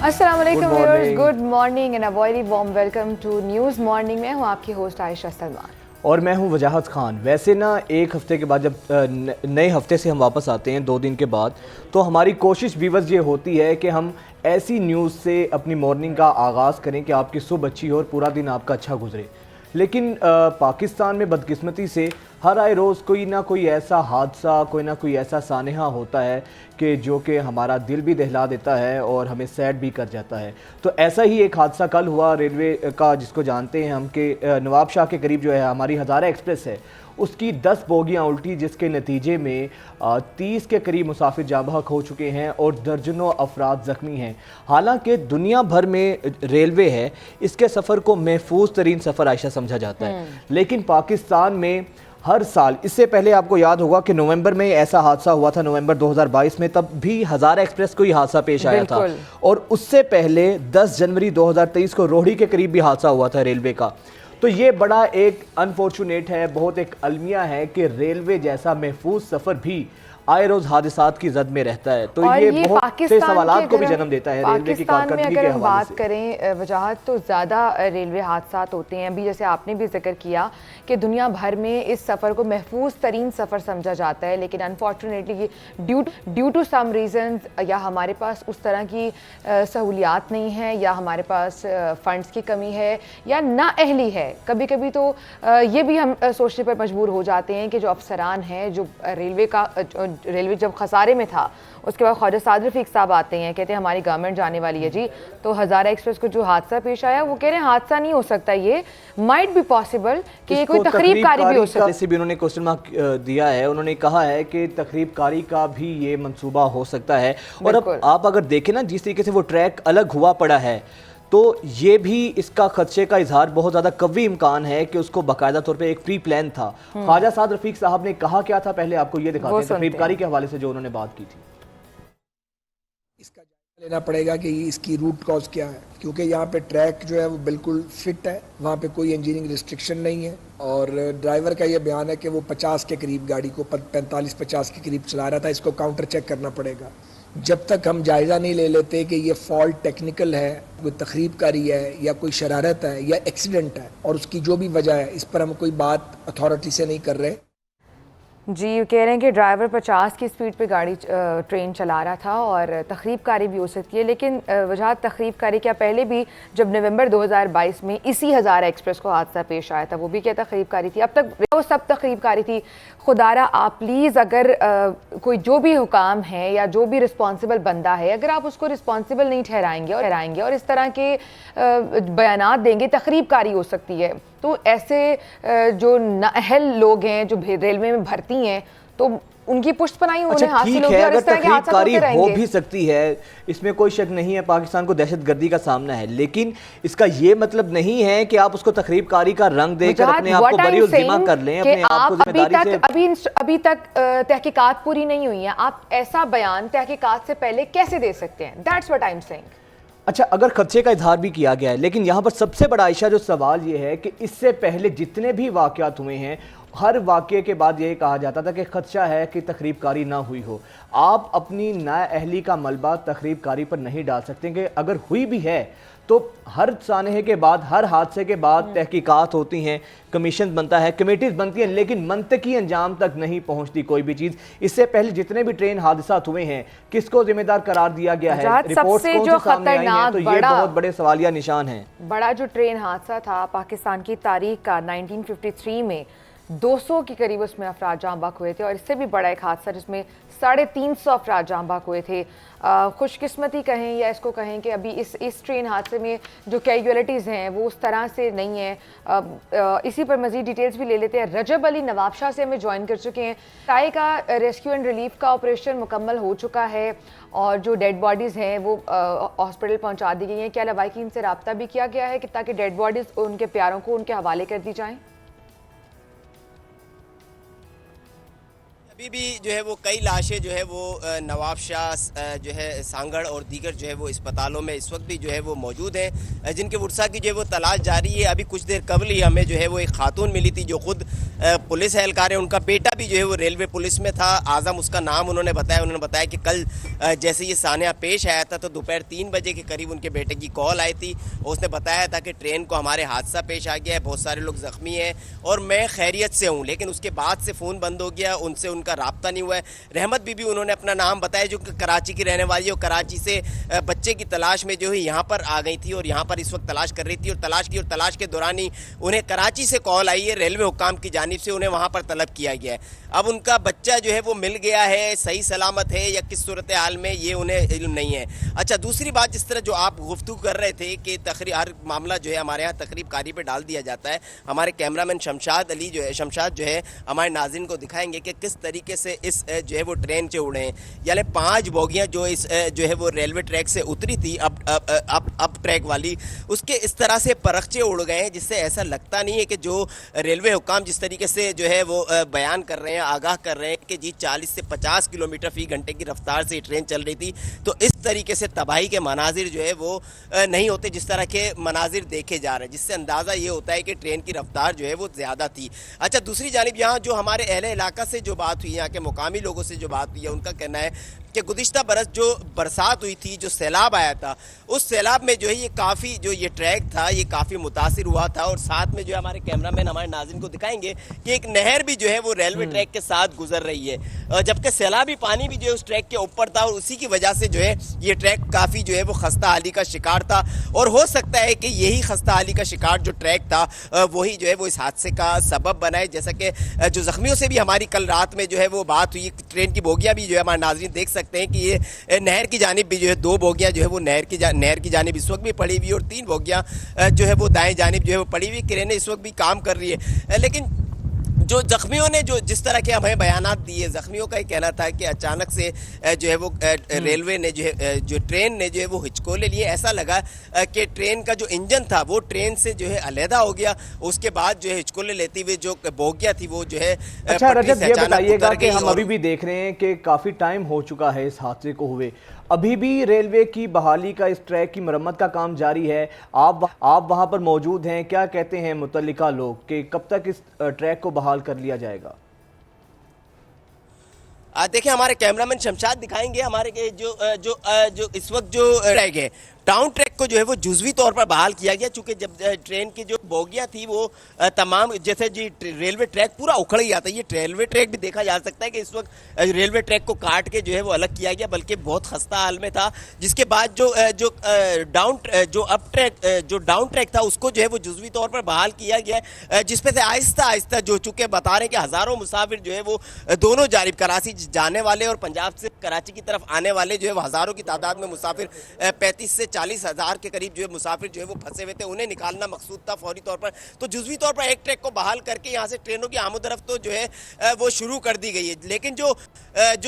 अस्सलाम वालेकुम viewers, good morning and a very warm welcome to news morning में। हूँ आपकी होस्ट आयशा सलमान और मैं हूं वजाहत खान। वैसे ना एक हफ़्ते के बाद जब नए हफ्ते से हम वापस आते हैं 2 दिन के बाद, तो हमारी कोशिश व्यूअर्स ये होती है कि हम ऐसी न्यूज़ से अपनी मॉर्निंग का आगाज़ करें कि आपकी सुबह अच्छी हो और पूरा दिन आपका अच्छा गुजरे। लेकिन पाकिस्तान में बदकिस्मती से हर आए रोज़ कोई ना कोई ऐसा हादसा, कोई ना कोई ऐसा सानहा होता है कि जो कि हमारा दिल भी दहला देता है और हमें सैड भी कर जाता है। तो ऐसा ही एक हादसा कल हुआ रेलवे का, जिसको जानते हैं हम कि नवाब शाह के करीब जो है हमारी हज़ारा एक्सप्रेस है, उसकी 10 बोगियाँ उल्टी, जिसके नतीजे में 30 के करीब मुसाफिर जाँ बहक हो चुके हैं और दर्जनों अफराद ज़ख्मी हैं। हालांकि दुनिया भर में रेलवे है, इसके सफ़र को महफूज तरीन सफ़र आयशा समझा जाता है, लेकिन पाकिस्तान में हर साल, इससे पहले आपको याद होगा कि नवंबर में ऐसा हादसा हुआ था, नवंबर 2022 में, तब भी हज़ारा एक्सप्रेस को ही हादसा पेश आया था। और उससे पहले 10 जनवरी 2023 को रोहड़ी के करीब भी हादसा हुआ था रेलवे का। तो ये बड़ा एक अनफॉर्चुनेट है, बहुत एक अलमिया है कि रेलवे जैसा महफूज सफ़र भी आए रोज हादसात की जद में रहता है। तो ये बहुत से सवालात को भी जन्म देता है रेलवे की कारकर्दगी के हवाले से। बात करें वजाहत, तो ज़्यादा रेलवे हादसात होते हैं। अभी जैसे आपने भी जिक्र किया कि दुनिया भर में इस सफ़र को महफूज तरीन सफ़र समझा जाता है, लेकिन unfortunately due to some reasons, या हमारे पास उस तरह की सहूलियात नहीं है, या हमारे पास फ़ंड्स की कमी है, या नाअहली है। कभी कभी तो ये भी हम सोचने पर मजबूर हो जाते हैं कि जो अफसरान हैं, जो रेलवे जब खसारे में था, उसके बाद ख्वाजा साद रफीक साहब आते हैं, कहते हैं हमारी गवर्नमेंट जाने वाली है जी। तो हज़ारा एक्सप्रेस को जो हादसा पेश आया, वो कह रहे हैं हादसा नहीं हो सकता, ये माइट बी पॉसिबल कि ये कोई तकरीबकारी भी हो सकता है। जैसे भी उन्होंने क्वेश्चन मार्क दिया है, उन्होंने कहा है कि तकरीबकारी का भी ये मंसूबा हो सकता है। और अब आप अगर देखें ना, जिस तरीके से वो ट्रैक अलग हुआ पड़ा है, तो ये भी इसका खदशे का इजहार, बहुत ज़्यादा कवी इम्कान है कि उसको बाकायदा तौर पे एक प्री प्लान था। ख्वाजा साद रफीक साहब ने कहा क्या था, पहले आपको ये दिखाते हैं तकरीबकारी के हवाले से जो उन्होंने बात की थी। इसका जायजा लेना पड़ेगा कि इसकी रूट कॉज क्या है, क्योंकि यहाँ पे ट्रैक जो है वो बिल्कुल फिट है, वहाँ पे कोई इंजीनियरिंग रिस्ट्रिक्शन नहीं है। और ड्राइवर का ये बयान है कि वो 50 के करीब गाड़ी को 45-50 के करीब चला रहा था। इसको काउंटर चेक करना पड़ेगा। जब तक हम जायज़ा नहीं ले लेते कि ये फॉल्ट टेक्निकल है, कोई तकरीबकारी है, या कोई शरारत है, या एक्सीडेंट है, और उसकी जो भी वजह है, इस पर हम कोई बात अथॉरिटी से नहीं कर रहे। जी, कह रहे हैं कि ड्राइवर 50 की स्पीड पे गाड़ी ट्रेन चला रहा था और तकरीबकारी भी हो सकती है। लेकिन वजह तकरीबकारी क्या, पहले भी जब नवंबर 2022 में इसी हज़ारा एक्सप्रेस को हादसा पेश आया था, वो भी क्या तकरीबकारी थी? अब तक वो सब तकरीबकारी थी। खुदारा आप प्लीज़, अगर कोई जो भी हुकाम है या जो भी रिस्पॉन्सिबल बंदा है, अगर आप उसको रिस्पॉन्सिबल नहीं ठहराएंगे और इस तरह के बयानात देंगे, तकरीबकारी हो सकती है। तो ऐसे जो नाअहल लोग हैं जो रेलवे में भर्ती हैं, तो उनकी पुष्टपनाही उन्हें हासिल होगी और इस तरह के हादसे होते रहेंगे। हो भी सकती है, इसमें कोई शक नहीं है, पाकिस्तान को दहशतगर्दी का सामना है, लेकिन इसका ये मतलब नहीं है कि आप उसको तकरीबकारी का रंग देकर अपने आप को बरी उज़्ज़िमा कर लें, अपने आप को जिम्मेदारी से। अभी तक तहकीकात पूरी नहीं हुई है, आप ऐसा बयान तहकीकात से पहले कैसे दे सकते हैं? That's what I am saying. अच्छा, अगर खदशे का इजहार भी किया गया है, लेकिन यहाँ पर सबसे बड़ा आयशा जो सवाल ये है कि इससे पहले जितने भी वाक़यात हुए हैं, हर वाक़े के बाद ये कहा जाता था कि खदशा है कि तकरीबकारी ना हुई हो। आप अपनी नाअहली का मलबा तकरीबकारी पर नहीं डाल सकते कि अगर हुई भी है तो हर सानहे के बाद, हर हादसे के बाद तहकीकात होती हैं, कमीशन बनता है, कमेटीज बनती हैं, लेकिन मंतकी अंजाम तक नहीं पहुंचती कोई भी चीज़। इससे पहले जितने भी ट्रेन हादसात हुए हैं, किसको जिम्मेदार करार दिया गया है? रिपोर्ट्स कौन सी सामने आई हैं? तो ये बहुत बड़े सवालिया निशान हैं। बड़ा जो ट्रेन हादसा था पाकिस्तान की तारीख का 1953 में, 200 के करीब उसमें अफराद जाँ बहक हुए थे, और इससे भी बड़ा एक हादसा जिसमें 350 अफराद जाँ बहक हुए थे। खुशकिस्मती कहें या इसको कहें कि अभी इस ट्रेन हादसे में जो कैजुअलिटीज़ हैं वो उस तरह से नहीं है। इसी पर मज़ीद डिटेल्स भी ले लेते हैं। रजब अली नवाब शाह से हमें ज्वाइन कर चुके हैं। टाई का रेस्क्यू एंड रिलीफ का ऑपरेशन मुकम्मल हो चुका है और जो डेड बॉडीज़ हैं वो हॉस्पिटल पहुँचा दी गई हैं। क्या लवाहिकीन से रब्ता भी किया गया है कि ताकि डेड बॉडीज़ उनके प्यारों को उनके हवाले कर दी जाएँ? अभी भी जो है वो कई लाशें जो है वो नवाब शाह जो है सांगड़ और दीगर जो है वो अस्पतालों में इस वक्त भी जो है वो मौजूद हैं, जिनके वर्षा की जो है वो तलाश जारी है। अभी कुछ देर कबल ही हमें जो है वो एक खातून मिली थी जो खुद पुलिस एहलकार है, उनका बेटा भी जो है वो रेलवे पुलिस में था, आज़म उसका नाम उन्होंने बताया कि कल जैसे ये सानिया पेश आया था तो दोपहर 3 बजे के करीब उनके बेटे की कॉल आई थी और उसने बताया था कि ट्रेन को हमारे हादसा पेश आ गया है, बहुत सारे लोग ज़ख्मी हैं और मैं खैरियत से हूँ। लेकिन उसके बाद से फ़ोन बंद हो गया, उनसे उनका राब्ता नहीं हुआ है। रहमत बीबी उन्होंने अपना नाम बताया जो कि कराची की रहने वाली है और कराची से बच्चे की तलाश में जो है यहाँ पर आ गई थी और यहाँ पर इस वक्त तलाश कर रही थी और तलाश के दौरान ही उन्हें कराची से कॉल आई है, रेलवे हुक्काम की जानिब से उन्हें वहाँ पर तलब किया गया है। अब उनका बच्चा जो है वो मिल गया है, सही सलामत है या किस सूरत हाल में, ये उन्हें इल्म नहीं है। अच्छा, दूसरी बात, जिस तरह जो आप गुफ्तगू कर रहे थे कि हर मामला जो है हमारे यहाँ तकरीब कारी पे डाल दिया जाता है, हमारे कैमरामैन शमशाद जो है हमारे नाज़रीन को दिखाएंगे कि किस तरीके से इस जो है वो ट्रेन से उड़े हैं। यानी 5 बोगियाँ जो इस जो है वो रेलवे ट्रैक से उतरी थी अप ट्रैक वाली, उसके इस तरह से परखचे उड़ गए हैं जिससे ऐसा लगता नहीं है कि जो रेलवे हुक्काम जिस तरीके से जो है वो बयान कर रहे हैं, आगाह कर रहे हैं कि जी 40 से 50 किलोमीटर फी घंटे की रफ्तार से ट्रेन चल रही थी, तो इस तरीके से तबाही के मनाजिर जो है वो नहीं होते जिस तरह के मनाजिर देखे जा रहे हैं, जिससे अंदाज़ा ये होता है कि ट्रेन की रफ्तार जो है वो ज़्यादा थी। अच्छा, दूसरी जानिब यहाँ जो हमारे अहले इलाका से जो बात हुई, यहाँ के मुकामी लोगों से जो बात हुई है, उनका कहना है कि गुज़िश्ता बरस जो बरसात हुई थी, जो सैलाब आया था, उस सैलाब में जो है ये काफ़ी जो ये ट्रैक था ये काफ़ी मुतासिर हुआ था। और साथ में जो है हमारे कैमरामैन हमारे नाज़रीन को दिखाएंगे कि एक नहर भी जो है वो रेलवे ट्रैक के साथ गुजर रही है, जबकि सैलाबी पानी भी जो है उस ट्रैक के ऊपर था और उसी की वजह से जो है ये ट्रैक काफ़ी जो है वो खस्ता हाली का शिकार था। और हो सकता है कि यही खस्ता हाली का शिकार जो ट्रैक था वही जो है वो इस हादसे का सबब बनाए। जैसा कि जो ज़ख्मियों से भी हमारी कल रात में जो है वो बात हुई, ट्रेन की बोगियाँ भी जो है हमारे नाज़रीन देख सकते हैं कि ये नहर की जानिब भी जो है 2 बोगियाँ जो है वो नहर की जानिब इस वक्त भी पड़ी हुई और 3 बोगियाँ जो है वो दाएं जानिब जो है वो पड़ी हुई। क्रेनें इस वक्त भी काम कर रही है। लेकिन जो ज़ख्मियों ने जो जिस तरह के हमें बयानात दिए, ज़ख्मियों का ही कहना था कि अचानक से जो है वो रेलवे ने जो ट्रेन ने जो है वो हिचकोले लिए, ऐसा लगा कि ट्रेन का जो इंजन था वो ट्रेन से जो है अलहदा हो गया, उसके बाद जो है हिचकोले लेती हुई जो बोगियाँ थी वो जो है अच्छा रजब, ये बताइएगा कि हम अभी भी देख रहे हैं कि काफ़ी टाइम हो चुका है इस हादसे को हुए, अभी भी रेलवे की बहाली का, इस ट्रैक की मरम्मत का काम जारी है, आप वहां पर मौजूद हैं, क्या कहते हैं मुतल्लिका लोग कि कब तक इस ट्रैक को बहाल कर लिया जाएगा? देखिए, हमारे कैमरामैन शमशाद दिखाएंगे हमारे के जो इस वक्त जो ट्रैक है, टाउन ट्रैक को जो है वो जुज़वी तौर पर बहाल किया गया, चूँकि जब ट्रेन की जो बोगियाँ थी वो तमाम, जैसे जी रेलवे ट्रैक पूरा उखड़ गया था, ये रेलवे ट्रैक भी देखा जा सकता है कि इस वक्त रेलवे ट्रैक को काट के जो है वो अलग किया गया, बल्कि बहुत खस्ता हाल में था। जिसके बाद जो डाउन ट्रैक था उसको जो है वो जुज़वी तौर पर बहाल किया गया, जिसपे से आहिस्ता आहिस्ता जो चूँकि बता रहे हैं कि हज़ारों मुसाफिर जो है वो दोनों जानिब कराची जाने वाले और पंजाब से कराची की तरफ आने वाले जो है वो हज़ारों की तादाद में मुसाफिर 35 से 40 हज़ार के करीब जो है मुसाफिर जो है वो फंसे हुए थे, उन्हें निकालना मकसूद था फौरी तौर पर। तो जुज़वी तौर पर एक ट्रैक को बहाल करके यहाँ से ट्रेनों की आमद-ओ-रफ्त तो जो है वो शुरू कर दी गई है। लेकिन जो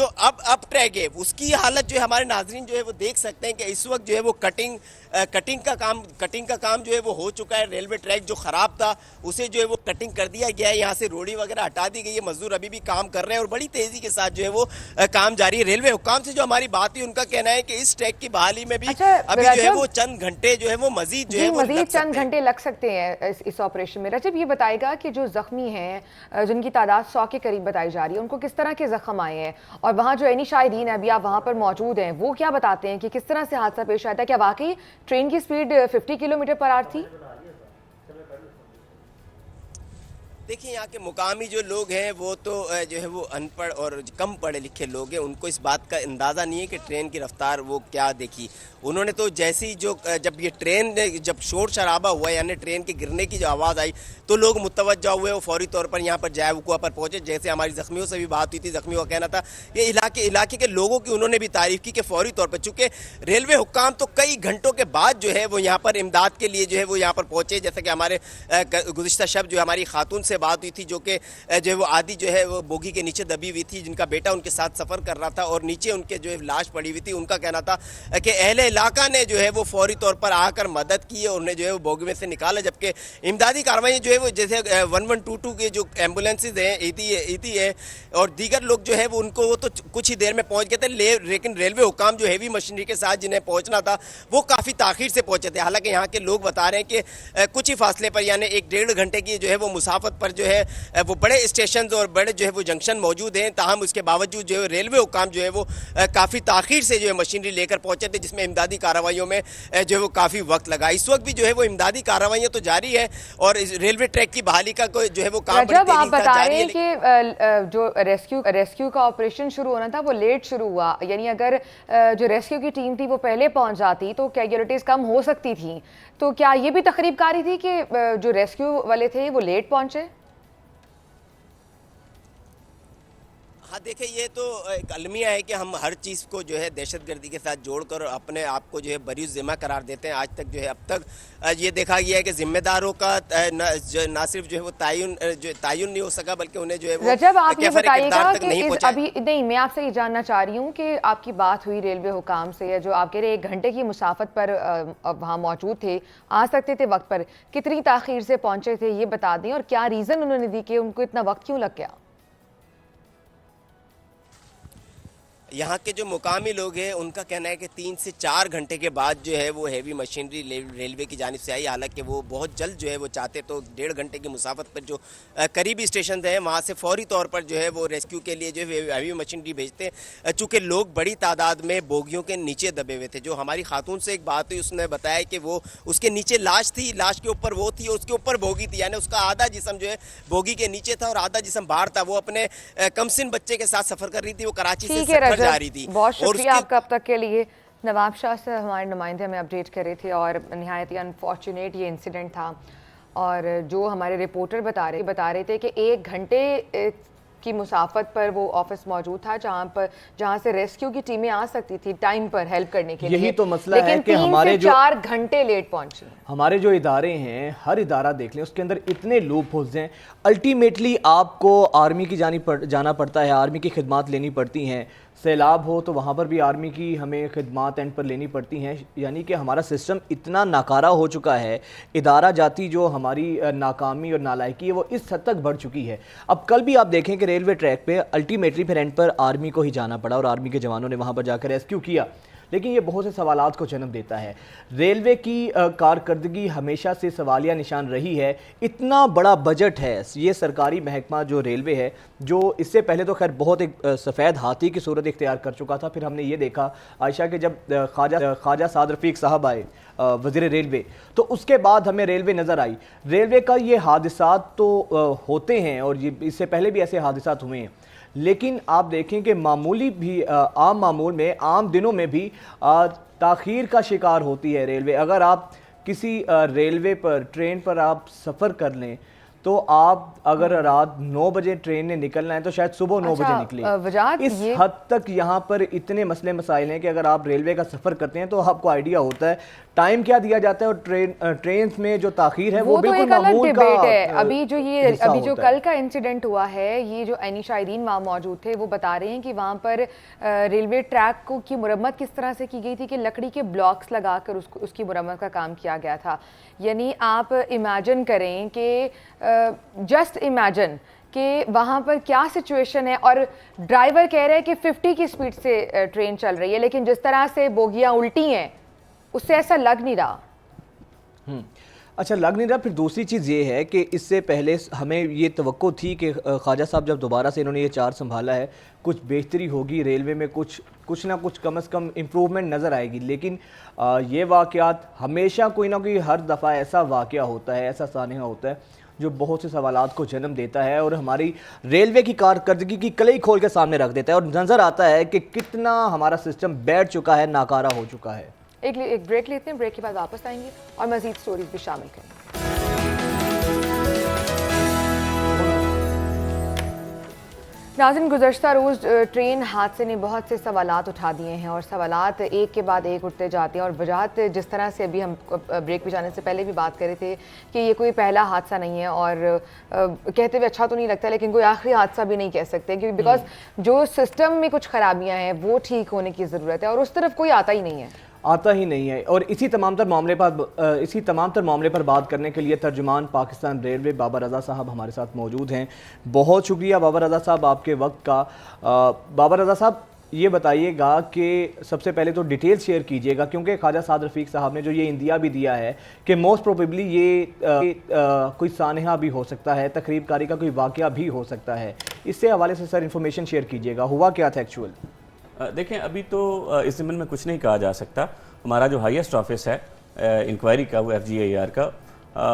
अब ट्रैक है उसकी हालत जो है हमारे नाजरीन जो है वो देख सकते हैं कि इस वक्त जो है वो कटिंग का काम जो है वो हो चुका है। रेलवे ट्रैक जो ख़राब था उसे जो है वो कटिंग कर दिया गया है, यहाँ से रोड़ी वगैरह हटा दी गई है, मजदूर अभी भी काम कर रहे हैं और बड़ी तेज़ी के साथ जो है वो काम जारी है। रेलवे हुक्काम से जो हमारी बात हुई, उनका कहना है कि इस ट्रैक की बहाली में भी अभी जो है वो चंद घंटे जो है वो मजीद जो है वो मजीद चंद घंटे लग सकते हैं इस ऑपरेशन में। रजब, ये बताएगा कि जो जख्मी हैं जिनकी तादाद 100 के करीब बताई जा रही है, उनको किस तरह के जख्म आए हैं, और वहाँ जो एनी शाहिदीन अभी आप वहाँ पर मौजूद हैं वो क्या बताते हैं कि किस तरह से हादसा पेश आया था? क्या वाकई ट्रेन की स्पीड 50 किलोमीटर पर आवर थी? देखिए, यहाँ के मुकामी जो लोग हैं वो तो जो है वो अनपढ़ और कम पढ़े लिखे लोग हैं, उनको इस बात का अंदाज़ा नहीं है कि ट्रेन की रफ्तार वो क्या देखी। उन्होंने तो जैसे ही जब ये ट्रेन जब शोर शराबा हुआ, यानी ट्रेन के गिरने की जो आवाज़ आई, तो लोग मुतवज्जा हुए और फौरी तौर पर यहाँ पर जाए वकुआ पर पहुँचे। जैसे हमारी ज़ख्मियों से भी बात हुई थी, ज़ख्मियों का कहना था ये इलाके के लोगों की उन्होंने भी तारीफ़ की कि फौरी तौर पर, चूँकि रेलवे हुक्काम तो कई घंटों के बाद जो है वो यहाँ पर इमदाद के लिए जो है वो यहाँ पर पहुँचे। जैसे कि हमारे गुज़िश्ता शब जो हमारी खातून से से बात हुई थी जो कि जो है वो आधी जो है वो बोगी के नीचे दबी हुई थी, जिनका बेटा उनके साथ सफ़र कर रहा था और नीचे उनके जो है लाश पड़ी हुई थी। उनका कहना था कि अहले इलाका ने जो है वो फौरी तौर पर आकर मदद की और उन्हें जो है वो बोगी में से निकाला, जबकि इमदादी कार्रवाई जो है वो जैसे 1122 के जो एम्बुलेंसेज हैं ईटी है और दीगर लोग जो है वो उनको वो तो कुछ ही देर में पहुंच गए थे, लेकिन रेलवे हुकाम जो हैवी मशीनरी के साथ जिन्हें पहुंचना था वो काफ़ी ताखीर से पहुंचे थे। हालांकि यहाँ के लोग बता रहे हैं कि कुछ ही फासले पर यानी 1-1.5 घंटे की जो है वो मुसाफत पर जो है वो बड़े स्टेशन और बड़े जो है वो जंक्शन मौजूद हैं, ताहम उसके बावजूद जो है रेलवे हुकाम जो है वो काफ़ी ताखीर से जो है मशीनरी लेकर पहुंचे थे, जिसमें इमदादी कार्रवाइयों में जो है वो काफ़ी वक्त लगा। इस वक्त भी जो है वो इमदादी कार्रवाइयाँ तो जारी है और इस रेलवे ट्रैक की बहाली का कोई जो है वो काम बड़ी रजब, आप तेजी से बता जारी रहे है। हैं कि जो रेस्क्यू का ऑपरेशन शुरू होना था वो लेट शुरू हुआ, यानी अगर जो रेस्क्यू की टीम थी वो पहले पहुंच जाती तो कैजुअलिटीज कम हो सकती थी। तो क्या ये भी तकरीबकारी थी कि जो रेस्क्यू वाले थे वो लेट पहुंचे? हाँ देखिए, ये तो एक अलमिया है कि हम हर चीज़ को जो है दहशतगर्दी के साथ जोड़कर अपने आप को जो है बरी ज़िम्मा करार देते हैं। आज तक जो है अब तक ये देखा गया है कि जिम्मेदारों का ना सिर्फ जो है वो तायुन नहीं हो सका बल्कि उन्हें जो है वो रजब, आप ये कैफर बताइएगा किरदार तक कि नहीं इस पहुंचा। अभी नहीं, मैं आपसे ये जानना चाह रही हूँ कि आपकी बात हुई रेलवे हुकाम से, या जो आप कह रहे 1 घंटे की मुसाफत पर वहाँ मौजूद थे, आ सकते थे वक्त पर, कितनी ताखीर से पहुंचे थे ये बता दें और क्या रीज़न उन्होंने दी कि उनको इतना वक्त क्यों लग गया? यहाँ के जो मुकामी लोग हैं उनका कहना है कि 3 से 4 घंटे के बाद जो है वो हैवी मशीनरी रेलवे की जानिब से आई। हालांकि वो बहुत जल्द जो है वो चाहते तो 1.5 घंटे की मुसाफत पर जो करीबी स्टेशन हैं वहाँ से फौरी तौर पर जो है वो रेस्क्यू के लिए जो है हैवी मशीनरी भेजते। चूँकि लोग बड़ी तादाद में बोगियों के नीचे दबे हुए थे। जो हमारी खातून से एक बात हुई, उसने बताया कि वो उसके नीचे लाश थी, लाश के ऊपर वो थी और उसके ऊपर बोगी थी, यानी उसका आधा जिस्म जो है बोगी के नीचे था और आधा जिस्म बाहर था। वो अपने कमसिन बच्चे के साथ सफ़र कर रही थी, वो कराची से सफ़र जा रही थी। बहुत शुक्रिया आपका अब तक के लिए। नवाब शाह से हमारे नुमाइंदे हमें अपडेट कर रहे थे और नहायत ही अनफॉर्चुनेट ये इंसिडेंट था। और जो हमारे रिपोर्टर बता रहे थे कि 1 घंटे की मुसाफत पर वो ऑफिस मौजूद था जहाँ से रेस्क्यू की टीमें आ सकती थी टाइम पर हेल्प करने के लिए। यही तो मसला है कि हमारे 4 घंटे लेट पहुंची। हमारे जो इदारे हैं, हर इदारा देख लें उसके अंदर इतने लूप होल्स हैं। अल्टीमेटली आपको आर्मी की जाना पड़ता है, आर्मी की खिदमात लेनी पड़ती हैं। सैलाब हो तो वहाँ पर भी आर्मी की हमें खिदमात एंड पर लेनी पड़ती हैं। यानी कि हमारा सिस्टम इतना नाकारा हो चुका है, इदारा जाती जो हमारी नाकामी और नालायकी है वो इस हद तक बढ़ चुकी है। अब कल भी आप देखें कि रेलवे ट्रैक पे अल्टीमेटली फिर एंड पर आर्मी को ही जाना पड़ा और आर्मी के जवानों ने वहाँ पर जाकर रेस्क्यू किया। लेकिन ये बहुत से सवालात को जन्म देता है। रेलवे की कारकर्दगी हमेशा से सवालिया निशान रही है। इतना बड़ा बजट है ये सरकारी महकमा जो रेलवे है, जो इससे पहले तो खैर बहुत एक सफ़ेद हाथी की सूरत इख्तियार कर चुका था। फिर हमने ये देखा आयशा के जब ख्वाजा साद रफ़ीक साहब आए वज़ीर रेलवे, तो उसके बाद हमें रेलवे नज़र आई। रेलवे का ये हादसात तो होते हैं और ये इससे पहले भी ऐसे हादसात हुए हैं, लेकिन आप देखें कि मामूली भी आम मामूल में आम दिनों में भी ताख़ीर का शिकार होती है रेलवे। अगर आप किसी रेलवे पर ट्रेन पर आप सफ़र कर लें तो आप अगर रात 9 बजे ट्रेन ने निकलना है तो शायद सुबह 9 बजे निकले। इस हद तक यहाँ पर इतने मसले मसाइल हैं कि अगर आप रेलवे का सफ़र करते हैं तो आपको आइडिया होता है टाइम क्या दिया जाता है और ट्रेन में जो ताख़ीर है वो बिल्कुल मामूल का है। अभी जो कल का इंसिडेंट हुआ है, ये जो एनी शायरीन वहाँ मौजूद थे वो बता रहे हैं कि वहाँ पर रेलवे ट्रैक की मुरम्मत किस तरह से की गई थी कि लकड़ी के ब्लॉक्स लगाकर उसकी मुरम्मत का काम किया गया था। यानी आप इमेजिन करें कि जस्ट इमेजिन कि वहाँ पर क्या सिचुएशन है और ड्राइवर कह रहे हैं कि 50 की स्पीड से ट्रेन चल रही है, लेकिन जिस तरह से बोगियाँ उल्टी हैं उससे ऐसा लग नहीं रहा। अच्छा, लग नहीं रहा। फिर दूसरी चीज़ ये है कि इससे पहले हमें ये तवक्को थी कि ख्वाजा साहब जब दोबारा से इन्होंने ये चार्ज संभाला है कुछ बेहतरी होगी रेलवे में, कुछ ना कुछ कम से कम इम्प्रूवमेंट नज़र आएगी। लेकिन ये वाक़यात हमेशा कोई ना कोई हर दफ़ा ऐसा वाक़या होता है, ऐसा सानिया होता है जो बहुत से सवालात को जन्म देता है और हमारी रेलवे की कारकर्दगी की कलई खोल के सामने रख देता है और नज़र आता है कि कितना हमारा सिस्टम बैठ चुका है, नाकारा हो चुका है। एक ब्रेक लेते हैं, ब्रेक के बाद वापस आएंगे और मज़ीद स्टोरीज भी शामिल करेंगे। नाज़रीन, गुज़श्ता रोज़ ट्रेन हादसे ने बहुत से सवालात उठा दिए हैं और सवालात एक के बाद एक उठते जाते हैं और वजाहत जिस तरह से अभी हम ब्रेक पे जाने से पहले भी बात कर रहे थे कि ये कोई पहला हादसा नहीं है और कहते हुए अच्छा तो नहीं लगता लेकिन कोई आखिरी हादसा भी नहीं कह सकते क्योंकि बिकॉज जो सिस्टम में कुछ खराबियाँ हैं वो ठीक होने की ज़रूरत है और उस तरफ कोई आता ही नहीं है। और इसी तमाम तर मामले पर बात करने के लिए तर्जुमान पाकिस्तान रेलवे बाबर रज़ा साहब हमारे साथ मौजूद हैं। बहुत शुक्रिया बाबर रज़ा साहब आपके वक्त का। बाबर रज़ा साहब, ये बताइएगा कि सबसे पहले तो डिटेल शेयर कीजिएगा क्योंकि ख्वाजा साद रफ़ीक साहब ने जो ये इंदिया भी दिया है कि मोस्ट प्रोबेबली ये कोई सानहा भी हो सकता है, तकरीबकारी का कोई वाक़या भी हो सकता है। इससे हवाले से सर इन्फॉर्मेशन शेयर कीजिएगा, हुआ क्या था एक्चुअल? देखें, अभी तो इस ज़मीन में कुछ नहीं कहा जा सकता। हमारा जो हाईएस्ट ऑफिस है इंक्वायरी का, वो FGIR का,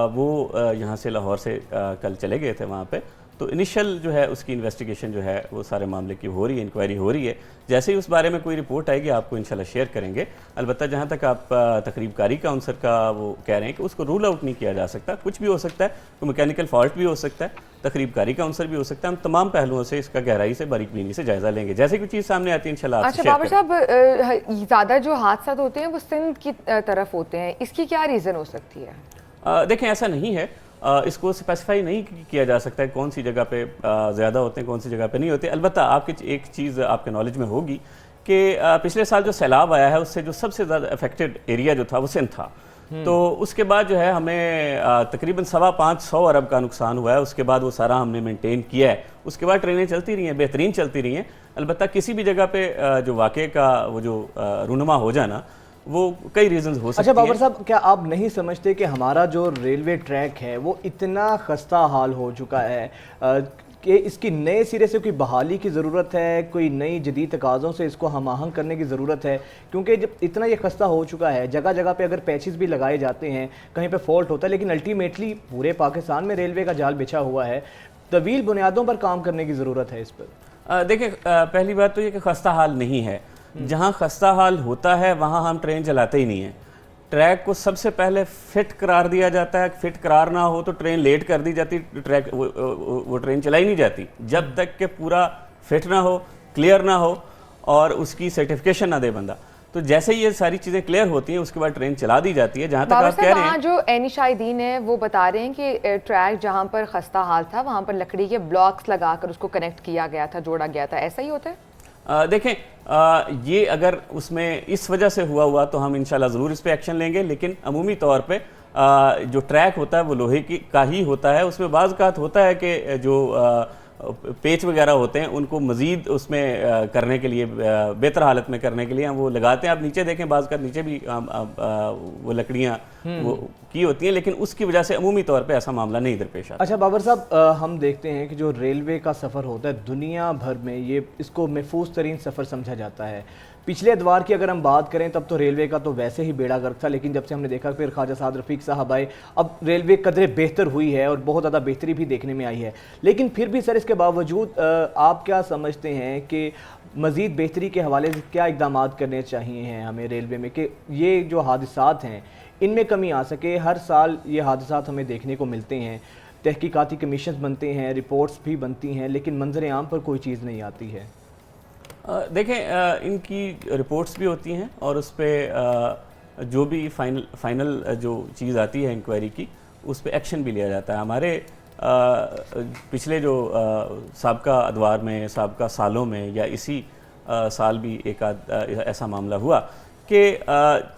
वो यहाँ से लाहौर से कल चले गए थे वहाँ पे। तो इनिशियल जो है उसकी इन्वेस्टिगेशन जो है वो सारे मामले की हो रही है, इंक्वायरी हो रही है। जैसे ही उस बारे में कोई रिपोर्ट आएगी आपको इंशाल्लाह शेयर करेंगे। अलबत्ता जहाँ तक आप तकरीबकारी काउंसर का वो कह रहे हैं कि उसको रूल आउट नहीं किया जा सकता, कुछ भी हो सकता है, कोई मैकेनिकल फॉल्ट भी हो सकता है, तकरीबकारी काउंसर भी हो सकता है। हम तमाम पहलुओं से इसका गहराई से बारीकबीनी से जायजा लेंगे, जैसे कोई चीज़ सामने आती है इंशाल्लाह। अच्छा बाबर साहब, ज़्यादा जो हादसा होते हैं वो सिंध की तरफ होते हैं, इसकी क्या रीज़न हो सकती है? देखें, ऐसा नहीं है, इसको स्पेसिफाई नहीं किया जा सकता है कौन सी जगह पे ज़्यादा होते हैं, कौन सी जगह पे नहीं होते। अलबत्ता आपकी एक चीज़ आपके नॉलेज में होगी कि पिछले साल जो सैलाब आया है उससे जो सबसे ज़्यादा अफेक्टेड एरिया जो था वो सिंध था। तो उसके बाद जो है हमें तकरीबन 525 अरब का नुकसान हुआ है। उसके बाद वो सारा हमने मेंटेन किया है। उसके बाद ट्रेनें चलती रही हैं, बेहतरीन चलती रही हैं। अलबत्ता किसी भी जगह पे जो वाक़े का वो जो रूनुमा हो जाना, वो कई रीजंस हो सकते हैं। अच्छा बाबर साहब, क्या आप नहीं समझते कि हमारा जो रेलवे ट्रैक है वो इतना खस्ता हाल हो चुका है कि इसकी नए सिरे से कोई बहाली की ज़रूरत है, कोई नई जदीद तकाज़ों से इसको हम आहंग करने की ज़रूरत है? क्योंकि जब इतना ये खस्ता हो चुका है, जगह जगह पे अगर पैचेस भी लगाए जाते हैं, कहीं पे फॉल्ट होता है, लेकिन अल्टीमेटली पूरे पाकिस्तान में रेलवे का जाल बिछा हुआ है। तवील बुनियादों पर काम करने की ज़रूरत है इस पर। देखिए, पहली बात तो ये कि खस्ता हाल नहीं है। जहाँ खस्ता हाल होता है वहाँ हम ट्रेन चलाते ही नहीं हैं। ट्रैक को सबसे पहले फिट करार दिया जाता है। फिट करार ना हो तो ट्रेन लेट कर दी जाती, ट्रैक वो ट्रेन चलाई नहीं जाती जब तक कि पूरा फिट ना हो, क्लियर ना हो और उसकी सर्टिफिकेशन ना दे बंदा। तो जैसे ये सारी चीज़ें क्लियर होती हैं उसके बाद ट्रेन चला दी जाती है। जहाँ तक आप कह रहे हैं, जो एनी शाहिदीन है वो बता रहे हैं कि ट्रैक जहाँ पर खस्ता हाल था वहाँ पर लकड़ी के ब्लॉक्स लगाकर उसको कनेक्ट किया गया था, जोड़ा गया था, ऐसा ही होता है? देखें, ये अगर उसमें इस वजह से हुआ तो हम इंशाल्लाह ज़रूर इस पे एक्शन लेंगे। लेकिन अमूमी तौर पे जो ट्रैक होता है वो लोहे का ही होता है। उसमें बाज़ औक़ात होता है कि जो पेच वगैरह होते हैं उनको मज़ीद उसमें करने के लिए, बेहतर हालत में करने के लिए हम वो लगाते हैं। आप नीचे देखें, बाज़ औक़ात नीचे भी वो लकड़ियाँ वो की होती हैं, लेकिन उसकी वजह से अमूमी तौर पे ऐसा मामला नहीं दरपेश आता। अच्छा बाबर साहब, हम देखते हैं कि जो रेलवे का सफ़र होता है दुनिया भर में ये इसको महफूज तरीन सफ़र समझा जाता है। पिछले अदवार की अगर हम बात करें तब तो रेलवे का तो वैसे ही बेड़ा गर्क था, लेकिन जब से हमने देखा फिर ख्वाजा साद रफ़ीक साहब आए, अब रेलवे कदरे बेहतर हुई है और बहुत ज़्यादा बेहतरी भी देखने में आई है। लेकिन फिर भी सर, इसके बावजूद आप क्या समझते हैं कि मज़ीद बेहतरी के हवाले से क्या इक़दाम करने चाहिए हैं हमें रेलवे में कि ये जो हादसात हैं इनमें कमी आ सके? हर साल ये हादसात हमें देखने को मिलते हैं, तहकीकाती कमीशन बनते हैं, रिपोर्ट्स भी बनती हैं, लेकिन मंजर आम पर कोई चीज़ नहीं आती है। देखें, इनकी रिपोर्ट्स भी होती हैं और उस पर जो भी फाइनल जो चीज़ आती है इंक्वायरी की, उस पर एक्शन भी लिया जाता है। हमारे पिछले जो साबका अदवार में, साबका सालों में या इसी साल भी एक ऐसा मामला हुआ कि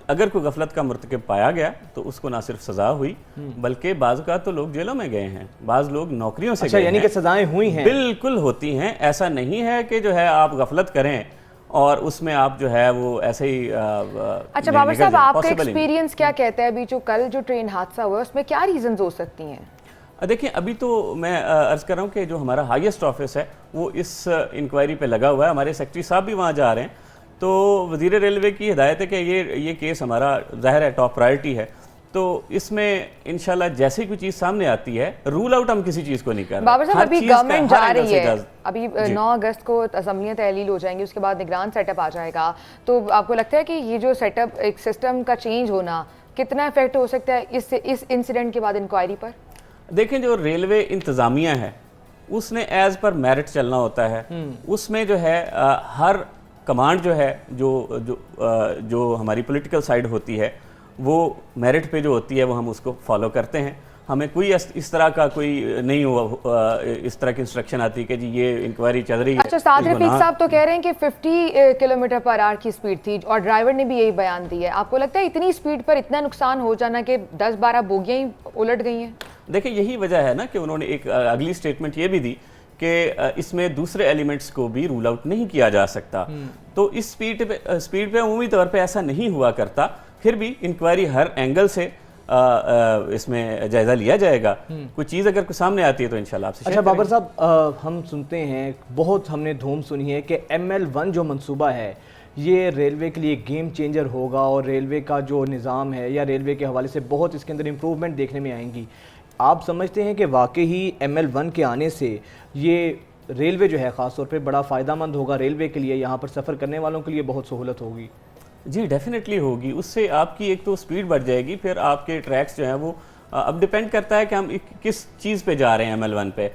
अगर कोई गफलत का मर्तकब पाया गया तो उसको ना सिर्फ सज़ा हुई बल्कि बाज़ का तो लोग जेलों में गए हैं, बाज़ लोग नौकरियों से गए यानी कि सज़ाएं हुई हैं? बिल्कुल होती हैं। ऐसा नहीं है कि जो है आप गफलत करें और उसमें आप जो है वो ऐसे ही अच्छा बाबर साहब, आपका एक्सपीरियंस क्या कहता है? अभी जो कल जो ट्रेन हादसा हुआ उसमें क्या रीजंस हो सकती हैं? देखिए, अभी तो मैं अर्ज़ कर रहा हूँ कि जो हमारा हाईएस्ट ऑफिस है वो इस इंक्वायरी पे लगा हुआ है। हमारे सेक्रेटरी साहब भी वहाँ जा रहे हैं। तो वज़ीर रेलवे की हिदायत है कि ये केस हमारा ज़ाहिर है टॉप प्रायोरिटी है। तो इसमें इंशाल्लाह जैसे कोई चीज़ सामने आती है, रूल आउट हम किसी चीज़ को नहीं कर रहे। बाबर साहब, अभी गवर्नमेंट जा रही है, अभी 9 अगस्त को असेंबलियाँ तहलील हो जाएंगी, उसके बाद निगरान सेटअप आ जाएगा। तो आपको लगता है कि ये जो सेटअप, एक सिस्टम का चेंज होना कितना इफेक्ट हो सकता है इस इंसिडेंट के बाद इंक्वायरी पर? देखें, जो रेलवे इंतज़ामिया है उसने एज पर मेरिट चलना होता है। उसमें जो है हर कमांड जो है जो हमारी पॉलिटिकल साइड होती है वो मेरिट पे जो होती है वो हम उसको फॉलो करते हैं। हमें कोई इस तरह का कोई नहीं हुआ इस तरह की इंस्ट्रक्शन आती कि जी ये इंक्वायरी चल रही है। अच्छा, साद रफीक साहब तो कह रहे हैं कि 50 किलोमीटर पर आवर की स्पीड थी और ड्राइवर ने भी यही बयान दी है। आपको लगता है इतनी स्पीड पर इतना नुकसान हो जाना कि 10-12 बोगियां ही उलट गई हैं? देखिए यही वजह है ना कि उन्होंने एक अगली स्टेटमेंट ये भी दी कि इसमें दूसरे एलिमेंट्स को भी रूल आउट नहीं किया जा सकता। तो इस स्पीड पे उम्मीद तौर पे ऐसा नहीं हुआ करता, फिर भी इंक्वायरी हर एंगल से इसमें जायजा लिया जाएगा। कोई चीज़ अगर कुछ सामने आती है तो इंशाल्लाह आपसे अच्छा बाबर साहब, हम सुनते हैं, बहुत हमने धूम सुनी है कि ML1 जो मंसूबा है ये रेलवे के लिए गेम चेंजर होगा और रेलवे का जो निज़ाम है या रेलवे के हवाले से बहुत इसके अंदर इम्प्रूवमेंट देखने में आएंगी। आप समझते हैं कि वाकई ही ML1 के आने से ये रेलवे जो है ख़ास तौर पे बड़ा फ़ायदेमंद होगा रेलवे के लिए, यहाँ पर सफ़र करने वालों के लिए बहुत सहूलत होगी? जी डेफिनेटली होगी। उससे आपकी एक तो स्पीड बढ़ जाएगी, फिर आपके ट्रैक्स जो हैं वो अब डिपेंड करता है कि हम किस चीज़ पे जा रहे हैं ML1 पे।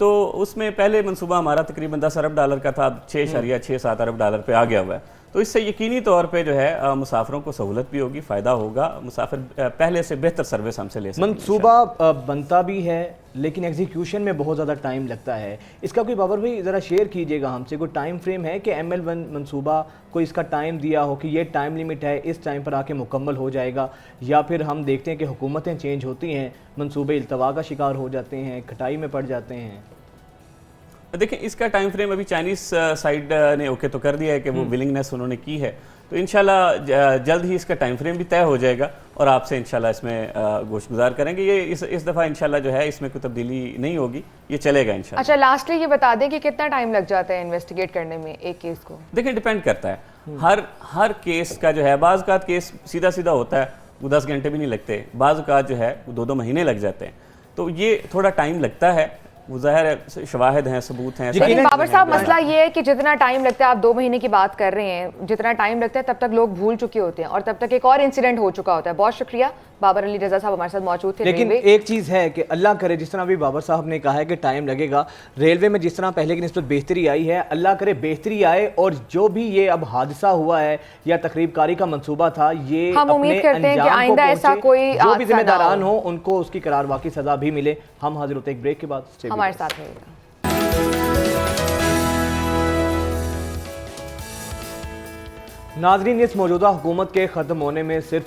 तो उसमें पहले मंसूबा हमारा तकरीबन 10 अरब डॉलर का था, अब 6.6-7 अरब डॉलर पे आ गया हुआ है। तो इससे यकीनी तौर पे जो है मुसाफिरों को सहूलत भी होगी, फ़ायदा होगा, मुसाफिर पहले से बेहतर सर्विस हमसे ले सकते हैं। मंसूबा बनता भी है लेकिन एग्जीक्यूशन में बहुत ज़्यादा टाइम लगता है। इसका कोई बाबर भाई ज़रा शेयर कीजिएगा हमसे, कोई टाइम फ्रेम है कि ML1 मंसूबा कोई इसका टाइम दिया हो कि ये टाइम लिमिट है, इस टाइम पर आके मुकम्मल हो जाएगा, या फिर हम देखते हैं कि हुकूमतें चेंज होती हैं, मंसूबे इल्तवा का शिकार हो जाते हैं, खटाई में पड़ जाते हैं? देखिए इसका टाइम फ्रेम अभी चाइनीज़ साइड ने ओके तो कर दिया है कि वो विलिंगनेस उन्होंने की है, तो इंशाल्लाह जल्द ही इसका टाइम फ्रेम भी तय हो जाएगा और आपसे इंशाल्लाह इसमें गोशगुजार करेंगे। ये इस दफ़ा इंशाल्लाह जो है इसमें कोई तब्दीली नहीं होगी, ये चलेगा इंशाल्लाह। अच्छा, लास्टली ये बता दें कि कितना टाइम लग जाता है इन्वेस्टिगेट करने में एक केस को? देखिए डिपेंड करता है हर केस का जो है, बाज़ का केस सीधा सीधा होता है, वो 10 घंटे भी नहीं लगते, बाज़ का जो है वो 2-2 महीने लग जाते हैं, तो ये थोड़ा टाइम लगता है। वो ज़ाहिर है शवाहिद हैं, सबूत हैं। लेकिन बाबर साहब मसला ये है कि जितना टाइम लगता है, आप 2 महीने की बात कर रहे हैं, जितना टाइम लगता है तब तक लोग भूल चुके होते हैं और तब तक एक और इंसिडेंट हो चुका होता है। बहुत शुक्रिया, बाबर अली रजा साहब हमारे साथ मौजूद थे। लेकिन एक चीज़ है कि अल्लाह करे, जिस तरह भी बाबर साहब ने कहा है कि टाइम लगेगा, रेलवे में जिस तरह पहले की निस्बत बेहतरी आई है, अल्लाह करे बेहतरी आए और जो भी ये अब हादसा हुआ है या तकरीबकारी का मंसूबा था, ये हम उम्मीद करते हैं कि आइंदा ऐसा कोई जो भी जिम्मेदारान हो उनको उसकी करार वाकई सजा भी मिले। हम हाजिर होते हैं एक ब्रेक के बाद, हमारे साथ रहेगा। नाजरीन, इस मौजूदा हुकूमत के ख़त्म होने में सिर्फ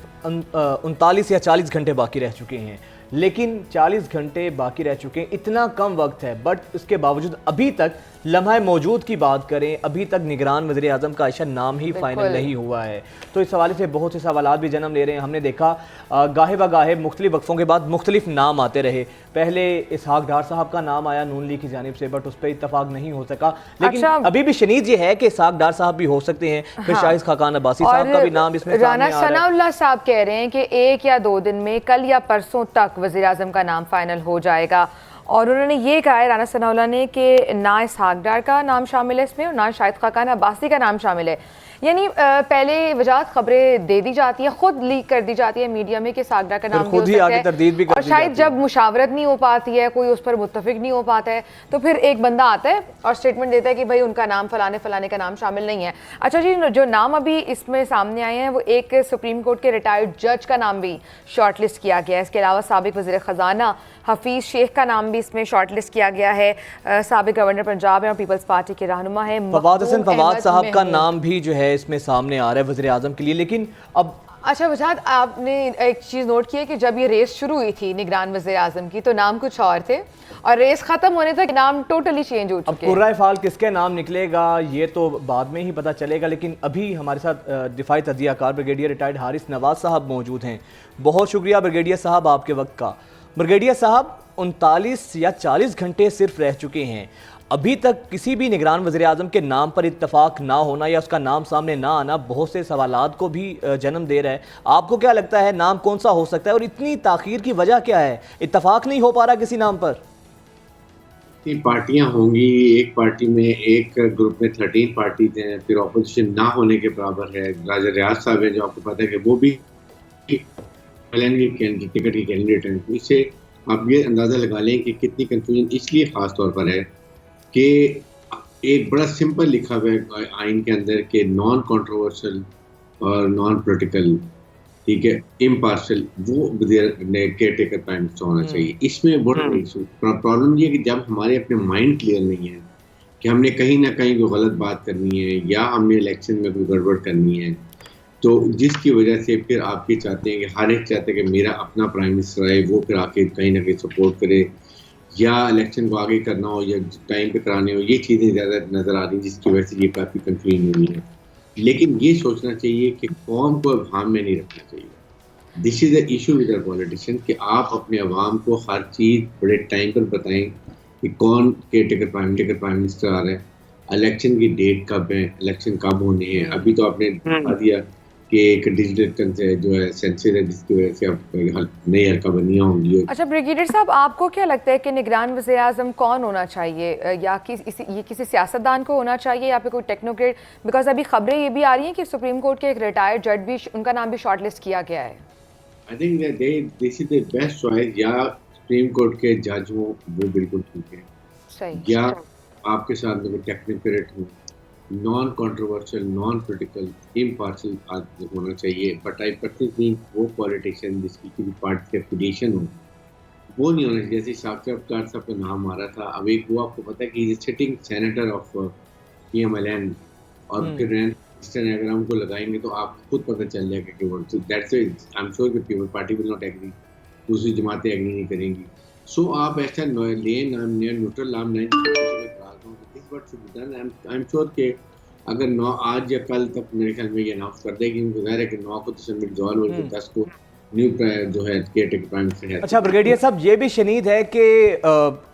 39 या 40 घंटे बाकी रह चुके हैं, लेकिन 40 घंटे बाकी रह चुके हैं, इतना कम वक्त है, बट इसके बावजूद अभी तक लम्हा मौजूद की बात करें, अभी तक निगरान वज़ीर आज़म का ऐसा नाम ही फाइनल नहीं हुआ है। तो इस हवाले से बहुत से सवालात भी जन्म ले रहे हैं। हमने देखा गाहे बगाहे मुख्तलिफ वक्फ़ों के बाद मुख्तलिफ नाम आते रहे। पहले इसहाक डार साहब का नाम आया नून लीग की जानिब से, बट उस पर इत्तफाक नहीं हो सका, लेकिन अभी भी शनीद ये है कि इसहाक डार साहब भी हो सकते हैं, फिर शाहिद खाकान अब्बासी साहब का भी नाम इसमें सामने आ रहा है। राना सनाउल्लाह साहब कह रहे हैं कि 1 या 2 दिन में, कल या परसों तक वज़ीर आज़म का नाम फाइनल हो जाएगा। और उन्होंने ये कहा है राना सनाउल्लाह ने कि ना इसहाक डार का नाम शामिल है इसमें और ना शाहिद खाकान अब्बासी का नाम शामिल है। यानी पहले वजाहत खबरें दे दी जाती है, खुद लीक कर दी जाती है मीडिया में कि इसहाक डार का नाम भी हो सकता है, और शायद जब मुशावरत नहीं हो पाती है, कोई उस पर मुत्तफिक नहीं हो पाता है, तो फिर एक बंदा आता है और स्टेटमेंट देता है कि भाई उनका नाम फलाने फलाने का नाम शामिल नहीं है। अच्छा जी, जो नाम अभी इसमें सामने आए हैं वो एक सुप्रीम कोर्ट के रिटायर्ड जज का नाम भी शॉर्टलिस्ट किया गया है। इसके अलावा साबिक वज़ीर ख़जाना हफीज़ शेख का नाम भी इसमें शॉर्टलिस्ट किया गया है। साबिक गवर्नर पंजाब है और पीपल्स पार्टी के रहनुमा है। फवाद हसन फवाद साहब का नाम भी जो है इसमें सामने आ रहा है वज़ीर आज़म के लिए। लेकिन अब अच्छा वजाहत, आपने एक चीज़ नोट की है कि जब ये रेस शुरू हुई थी निगरान वज़ीर आज़म की, तो नाम कुछ और थे और रेस ख़त्म होने तक नाम टोटली चेंज हो चुके हैं। अब कुर्रा फाल किसके नाम निकलेगा ये तो बाद में ही पता चलेगा, लेकिन अभी हमारे साथ दिफाई तजियाकार ब्रिगेडियर रिटायर्ड हारिस नवाज साहब मौजूद हैं। बहुत शुक्रिया ब्रिगेडियर साहब आपके वक्त का। ब्रिगेडियर साहब, 39 या 40 घंटे सिर्फ रह चुके हैं, अभी तक किसी भी निगरान वज़ीर आज़म के नाम पर इत्तफाक ना होना या उसका नाम सामने ना आना बहुत से सवालात को भी जन्म दे रहा है। आपको क्या लगता है नाम कौन सा हो सकता है और इतनी ताख़ीर की वजह क्या है? इत्तफाक नहीं हो पा रहा किसी नाम पर? 3 पार्टियां होंगी, एक पार्टी में, एक ग्रुप में 13 पार्टी हैं, फिर अपोजिशन ना होने के बराबर है। राजा रियाज साहब है जो आपको पता है कि वो भी टिकट की कैंडिडेट हैं। इससे आप ये अंदाज़ा लगा लें कि कितनी कंफ्यूजन इसलिए ख़ास तौर पर है कि एक बड़ा सिंपल लिखा हुआ है आइन के अंदर कि नॉन कंट्रोवर्शियल और नॉन पॉलिटिकल, ठीक है, इम्पार्शल, वो केयर टेकर प्राइम मिनिस्टर होना चाहिए। इसमें बड़ा इशू प्रॉब्लम ये है कि जब हमारे अपने माइंड क्लियर नहीं है कि हमने कहीं ना कहीं कोई गलत बात करनी है या हमने इलेक्शन में कोई गड़बड़ करनी है, तो जिसकी वजह से फिर आप ये चाहते हैं कि हर एक चाहते हैं कि मेरा अपना प्राइम मिनिस्टर आए, वो फिर आके कहीं ना कहीं सपोर्ट करे या इलेक्शन को आगे करना हो या टाइम पे कराने हो, ये चीज़ें ज़्यादा नज़र आ रही हैं जिसकी वजह से ये काफ़ी कंफ्यूजन हुई है। लेकिन ये सोचना चाहिए कि कौम को अवाम में नहीं रखना चाहिए। This is the issue with the politician कि आप अपने अवाम को हर चीज़ बड़े टाइम पर बताएं कि कौन केयर टेकर प्राइम मिनिस्टर आ रहा है, इलेक्शन की डेट कब है, इलेक्शन कब होने हैं। अभी तो आपने बता दिया कि एक डिजिटल जो है सेंसस है जिसकी वजह से अब नई हरकतबंदियाँ होंगी। अच्छा ब्रिगेडियर साहब, आपको क्या लगता है कि निगरान वज़ीर आज़म कौन होना चाहिए, या ये किसी सियासतदान को होना चाहिए या फिर कोई टेक्नोक्रेट? बिकॉज अभी खबरें ये भी आ रही हैं कि सुप्रीम कोर्ट के एक रिटायर्ड जज भी, उनका नाम भी शॉर्टलिस्ट किया गया है। I think this is the best choice. या सुप्रीम कोर्ट के जज हो वो बिल्कुल ठीक है, सही, या आपके साथ में टेक्नोक्रेट हो, non controversial, non political, impartial होना चाहिए। बट आई पर्सनली थिंक वो पॉलिटिशियन जिसकी किसी पार्टी से एफिलिएशन हो वो नहीं होना चाहिए। जैसे साक्षात्कार साहब का नाम आ रहा था, अब एक वो आपको पता है कि सिटिंग सेनेटर ऑफ PMLN और फिर अगर हम उनको लगाएंगे तो आप खुद पता चल जाएगा कि वो दैट्स आई एम श्योर कि people party will not agree, दूसरी जमातें एग्री नहीं करेंगी। सो आप ऐसा लें नाम न्यूट्रल नाम नहीं, आई एम श्योर कि अगर 9 आज या कल तक मेरे ख्याल में ये अनाउंस कर देगी, उनको ज़ाहिर है कि 9 को दिसंबर जॉल और 10 को न्यू जो है केयर टेकर प्राइम मिनिस्टर है। अच्छा ब्रिगेडियर साहब, ये भी शनीद है कि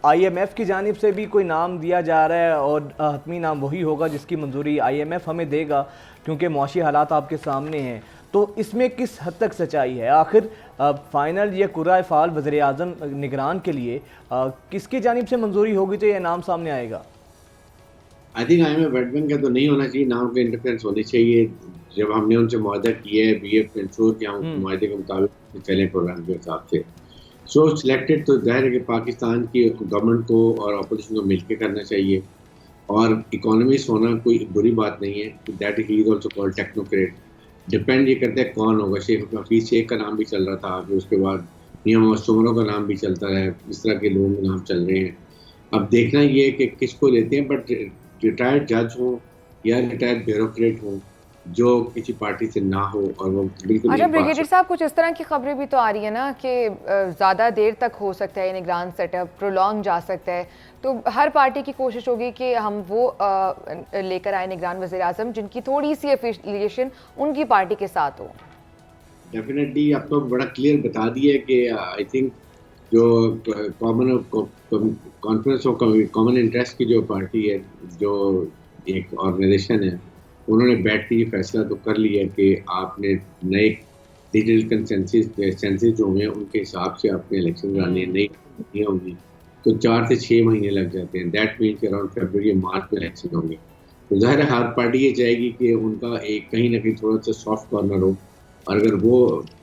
IMF की जानिब से भी कोई नाम दिया जा रहा है और हतमी नाम वही होगा जिसकी मंजूरी IMF हमें देगा, क्योंकि मुआशी हालात आपके सामने हैं। तो इसमें किस हद तक सच्चाई है? आखिर फाइनल ये कुर्रा फ़ाल वज़ीर आज़म निगरान के लिए किसकी जानिब से मंजूरी होगी तो ये नाम सामने आएगा? I think IMF world bank का तो नहीं होना चाहिए, नाम के इंटरफेरेंस होनी चाहिए। जब हमने उनसे मुआहदा किया है BF इंश्योर कि हम मुआहदे के मुताबिक चलें प्रोग्राम के हिसाब से। सो सिलेक्टेड तो जाहिर है कि पाकिस्तान की गवर्नमेंट को और अपोजिशन को मिलकर करना चाहिए, और इकोनॉमिस्ट होना कोई बुरी बात नहीं है। That he is also called technocrat. Depend ये करता है कौन होगा। शेख हफीज शेख का नाम भी चल रहा था, फिर उसके बाद मियां मोहम्मद सुमरों का नाम भी चलता है, इस तरह के लोगों के नाम चल रहे हैं। अब देखना ये है कि किसको लेते हैं, बट रिटायर्ड जज हो या रिटायर्ड ब्यूरोक्रेट हो जो किसी पार्टी से ना हो और वो बिल्कुल। अच्छा ब्रिगेडियर साहब, कुछ इस तरह की खबरें भी तो आ रही है ना कि ज़्यादा देर तक हो सकता है निगरान सेटअप, प्रोलॉन्ग जा सकता है, तो हर पार्टी की कोशिश होगी कि हम वो लेकर आए निगरान वज़ीर आज़म जिनकी थोड़ी सी एफिलिएशन उनकी पार्टी के साथ हो। डेफिनेटली आप तो बड़ा क्लियर बता दिया कि आई थिंक जो कॉन्फ्रेंस ऑफ कॉमन इंटरेस्ट की जो पार्टी है, जो एक ऑर्गेनाइजेशन है, उन्होंने बैठ के ये फैसला तो कर लिया कि आपने नए डिजिटल कंसेंसस जो हुए हैं उनके हिसाब से आपने इलेक्शन कराने नहीं होंगी, तो 4 से 6 महीने लग जाते हैं। दैट मीन्स अराउंड फरवरी मार्च में इलेक्शन होंगे। तो ज़ाहिर है हर पार्टी ये चाहेगी कि उनका एक कहीं ना कहीं थोड़ा सा सॉफ्ट कॉर्नर हो, और अगर वो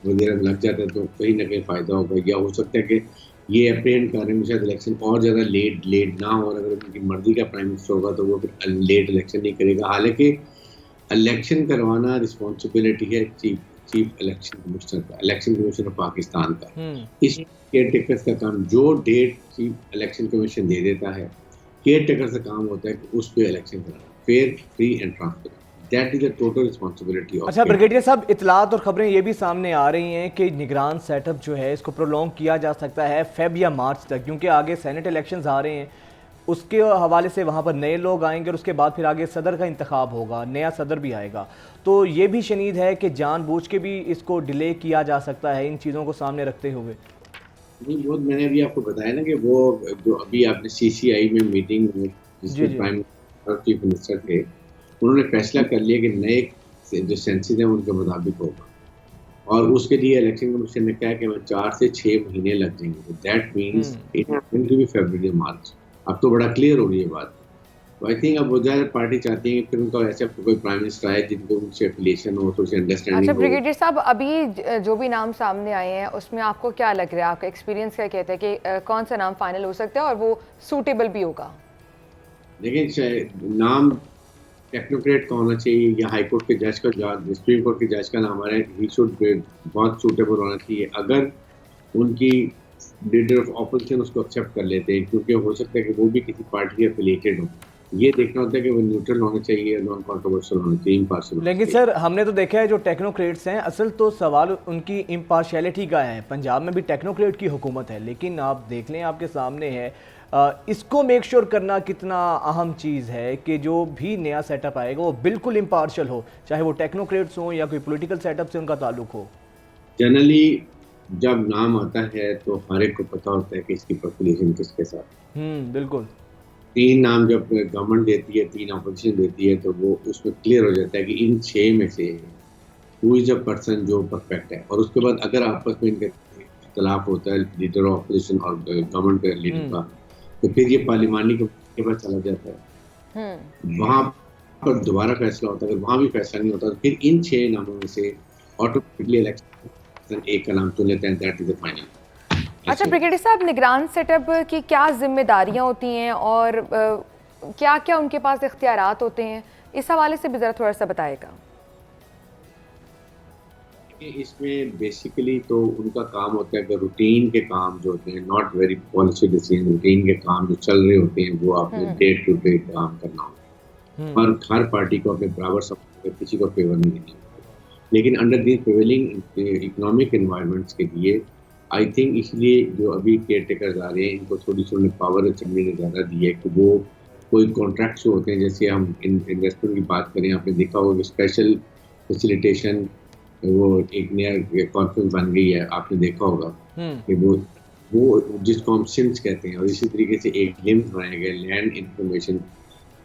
वगैरह लग जाता है तो कहीं ना कहीं फ़ायदा होगा। या हो सकता है कि ये अप्रेंड कर रहे हैं शायद इलेक्शन और ज़्यादा लेट ना हो, और अगर उनकी मर्जी का प्राइम मिनिस्टर होगा तो वो फिर लेट इलेक्शन नहीं करेगा। हालांकि इलेक्शन करवाना रिस्पॉन्सिबिलिटी है चीफ इलेक्शन कमिश्नर का, इलेक्शन कमीशन पाकिस्तान का। इस केयर टेकर्स का काम, जो डेट चीफ इलेक्शन कमीशन दे देता है, केयर टेकर्स का काम होता है कि उस पर इलेक्शन कराना, fair, free and transparent. That is the total responsibility of. अच्छा ब्रिगेडियर साहब, इतलात और खबरें ये भी सामने आ रही हैं कि निगरान सेटअप जो है इसको प्रोलॉन्ग किया जा सकता है फेब या मार्च तक, क्योंकि आगे सेनेट इलेक्शंस आ रहे हैं, उसके हवाले से वहाँ पर नए लोग आएंगे और उसके बाद फिर आगे सदर का इंतखाब होगा, नया सदर भी आएगा। तो ये भी शनीद है कि जानबूझ के भी इसको डिले किया जा सकता है इन चीज़ों को सामने रखते हुए। नहीं, वो मैंने अभी आपको बताया ना कि वो जो अभी आपने CCI में मीटिंग में जिसमें प्राइम मिनिस्टर और चीफ मिनिस्टर थे, उन्होंने फैसला कर लिया कि नए जो सेंसस हैं उनके मुताबिक होगा, और उसके लिए इलेक्शन कमीशन ने कहा कि 4 से 6 महीने लग जाएंगे। That means it will be February March. अब तो बड़ा क्लियर हो रही है बात। आई थिंक अब उधर पार्टी चाहती है कि फिर उनका ऐसा कोई प्राइम मिनिस्टर आए जिनको उनसे एफिलिएशन हो, तो उनसे अच्छा अंडरस्टैंडिंग हो। ब्रिगेडियर साहब, अभी जो भी नाम सामने आए हैं उसमें आपको क्या लग रहा है, आपका एक्सपीरियंस क्या कहता है कि कौन सा नाम फाइनल हो सकता है और वो सूटेबल भी होगा? लेकिन नाम टेक्नोक्रेट का होना चाहिए या हाई कोर्ट के जज का, सुप्रीम कोर्ट के जज का नाम आ रहा है, ही शुड बहुत सूटेबल होना चाहिए। अगर उनकी लीडर ऑफ ऑपोजिशन उसको एक्सेप्ट कर लेते हैं, क्योंकि हो सकता है कि वो भी किसी पार्टी के एफिलिएटेड हो, ये देखना होता है कि वो न्यूट्रल होना चाहिए, नॉन कंट्रोवर्शियल होना चाहिए, इम्पार्शियल। लेकिन सर हमने तो देखा है जो टेक्नोक्रेट्स हैं, असल तो सवाल उनकी इम्पार्शियलिटी का है। पंजाब में भी टेक्नोक्रेट की हुकूमत है, लेकिन आप देख लें आपके सामने है, इसको मेक श्योर करना कितना अहम चीज़ है कि जो भी नया सेटअप आएगा वो बिल्कुल इम्पार्शियल हो, चाहे वो टेक्नोक्रेट्स हो या कोई पॉलिटिकल सेटअप से उनका ताल्लुक हो। जनरली जब नाम आता है तो हर एक को पता होता है कि इसकी पॉपुलेशन किसके साथ। बिल्कुल। 3 नाम जब गवर्नमेंट देती है, 3 ऑपोजिशन देती है, तो वो उसमें क्लियर हो जाता है कि इन 6 में से हु इज अ पर्सन जो परफेक्ट है। और उसके बाद अगर आपस में इनका इख्तलाफ होता है लीडर ऑफ ऑपोजिशन और गवर्नमेंट के लीडर का, तो फिर ये पार्लिमानी के पास चला जाता है, वहां पर दोबारा फैसला होता है। अगर वहां भी फैसला नहीं होता तो फिर इन 6 नामों में से ऑटोमेटिकली इलेक्शन एक का नाम चुन लेते हैं, दैट इज द फाइनल। अच्छा ब्रिगेडियर साहब, निगरान सेटअप की क्या जिम्मेदारियां होती हैं और क्या क्या उनके पास इख्तियारात होते हैं, इस हवाले से भी ज़रा थोड़ा सा बताएगा। इसमें बेसिकली तो उनका काम होता है कि रूटीन के काम जो होते हैं, not very policy decision, routine के काम जो चल रहे होते हैं वो आपने डे टू डे काम करना होता है। और हर पार्टी को अपने बराबर सब किसी को फेवर नहीं देना होता। लेकिन under the prevailing economic environments के लिए आई थिंक इसलिए जो अभी केयर टेकर्स आ रहे हैं, इनको थोड़ी सी उन्हें पावर असेंबली ने ज़्यादा दी है कि वो कोई कॉन्ट्रैक्ट्स होते हैं, जैसे हम इन्वेस्टमेंट की बात करें, आपने देखा होगा स्पेशल फैसिलिटेशन, वो एक नया कॉन्फ्रेंस बन गई है, आपने देखा होगा कि वो जिसको हम सिम्स कहते हैं। और इसी तरीके से एक लिम्स बनाया गया, लैंड इंफॉर्मेशन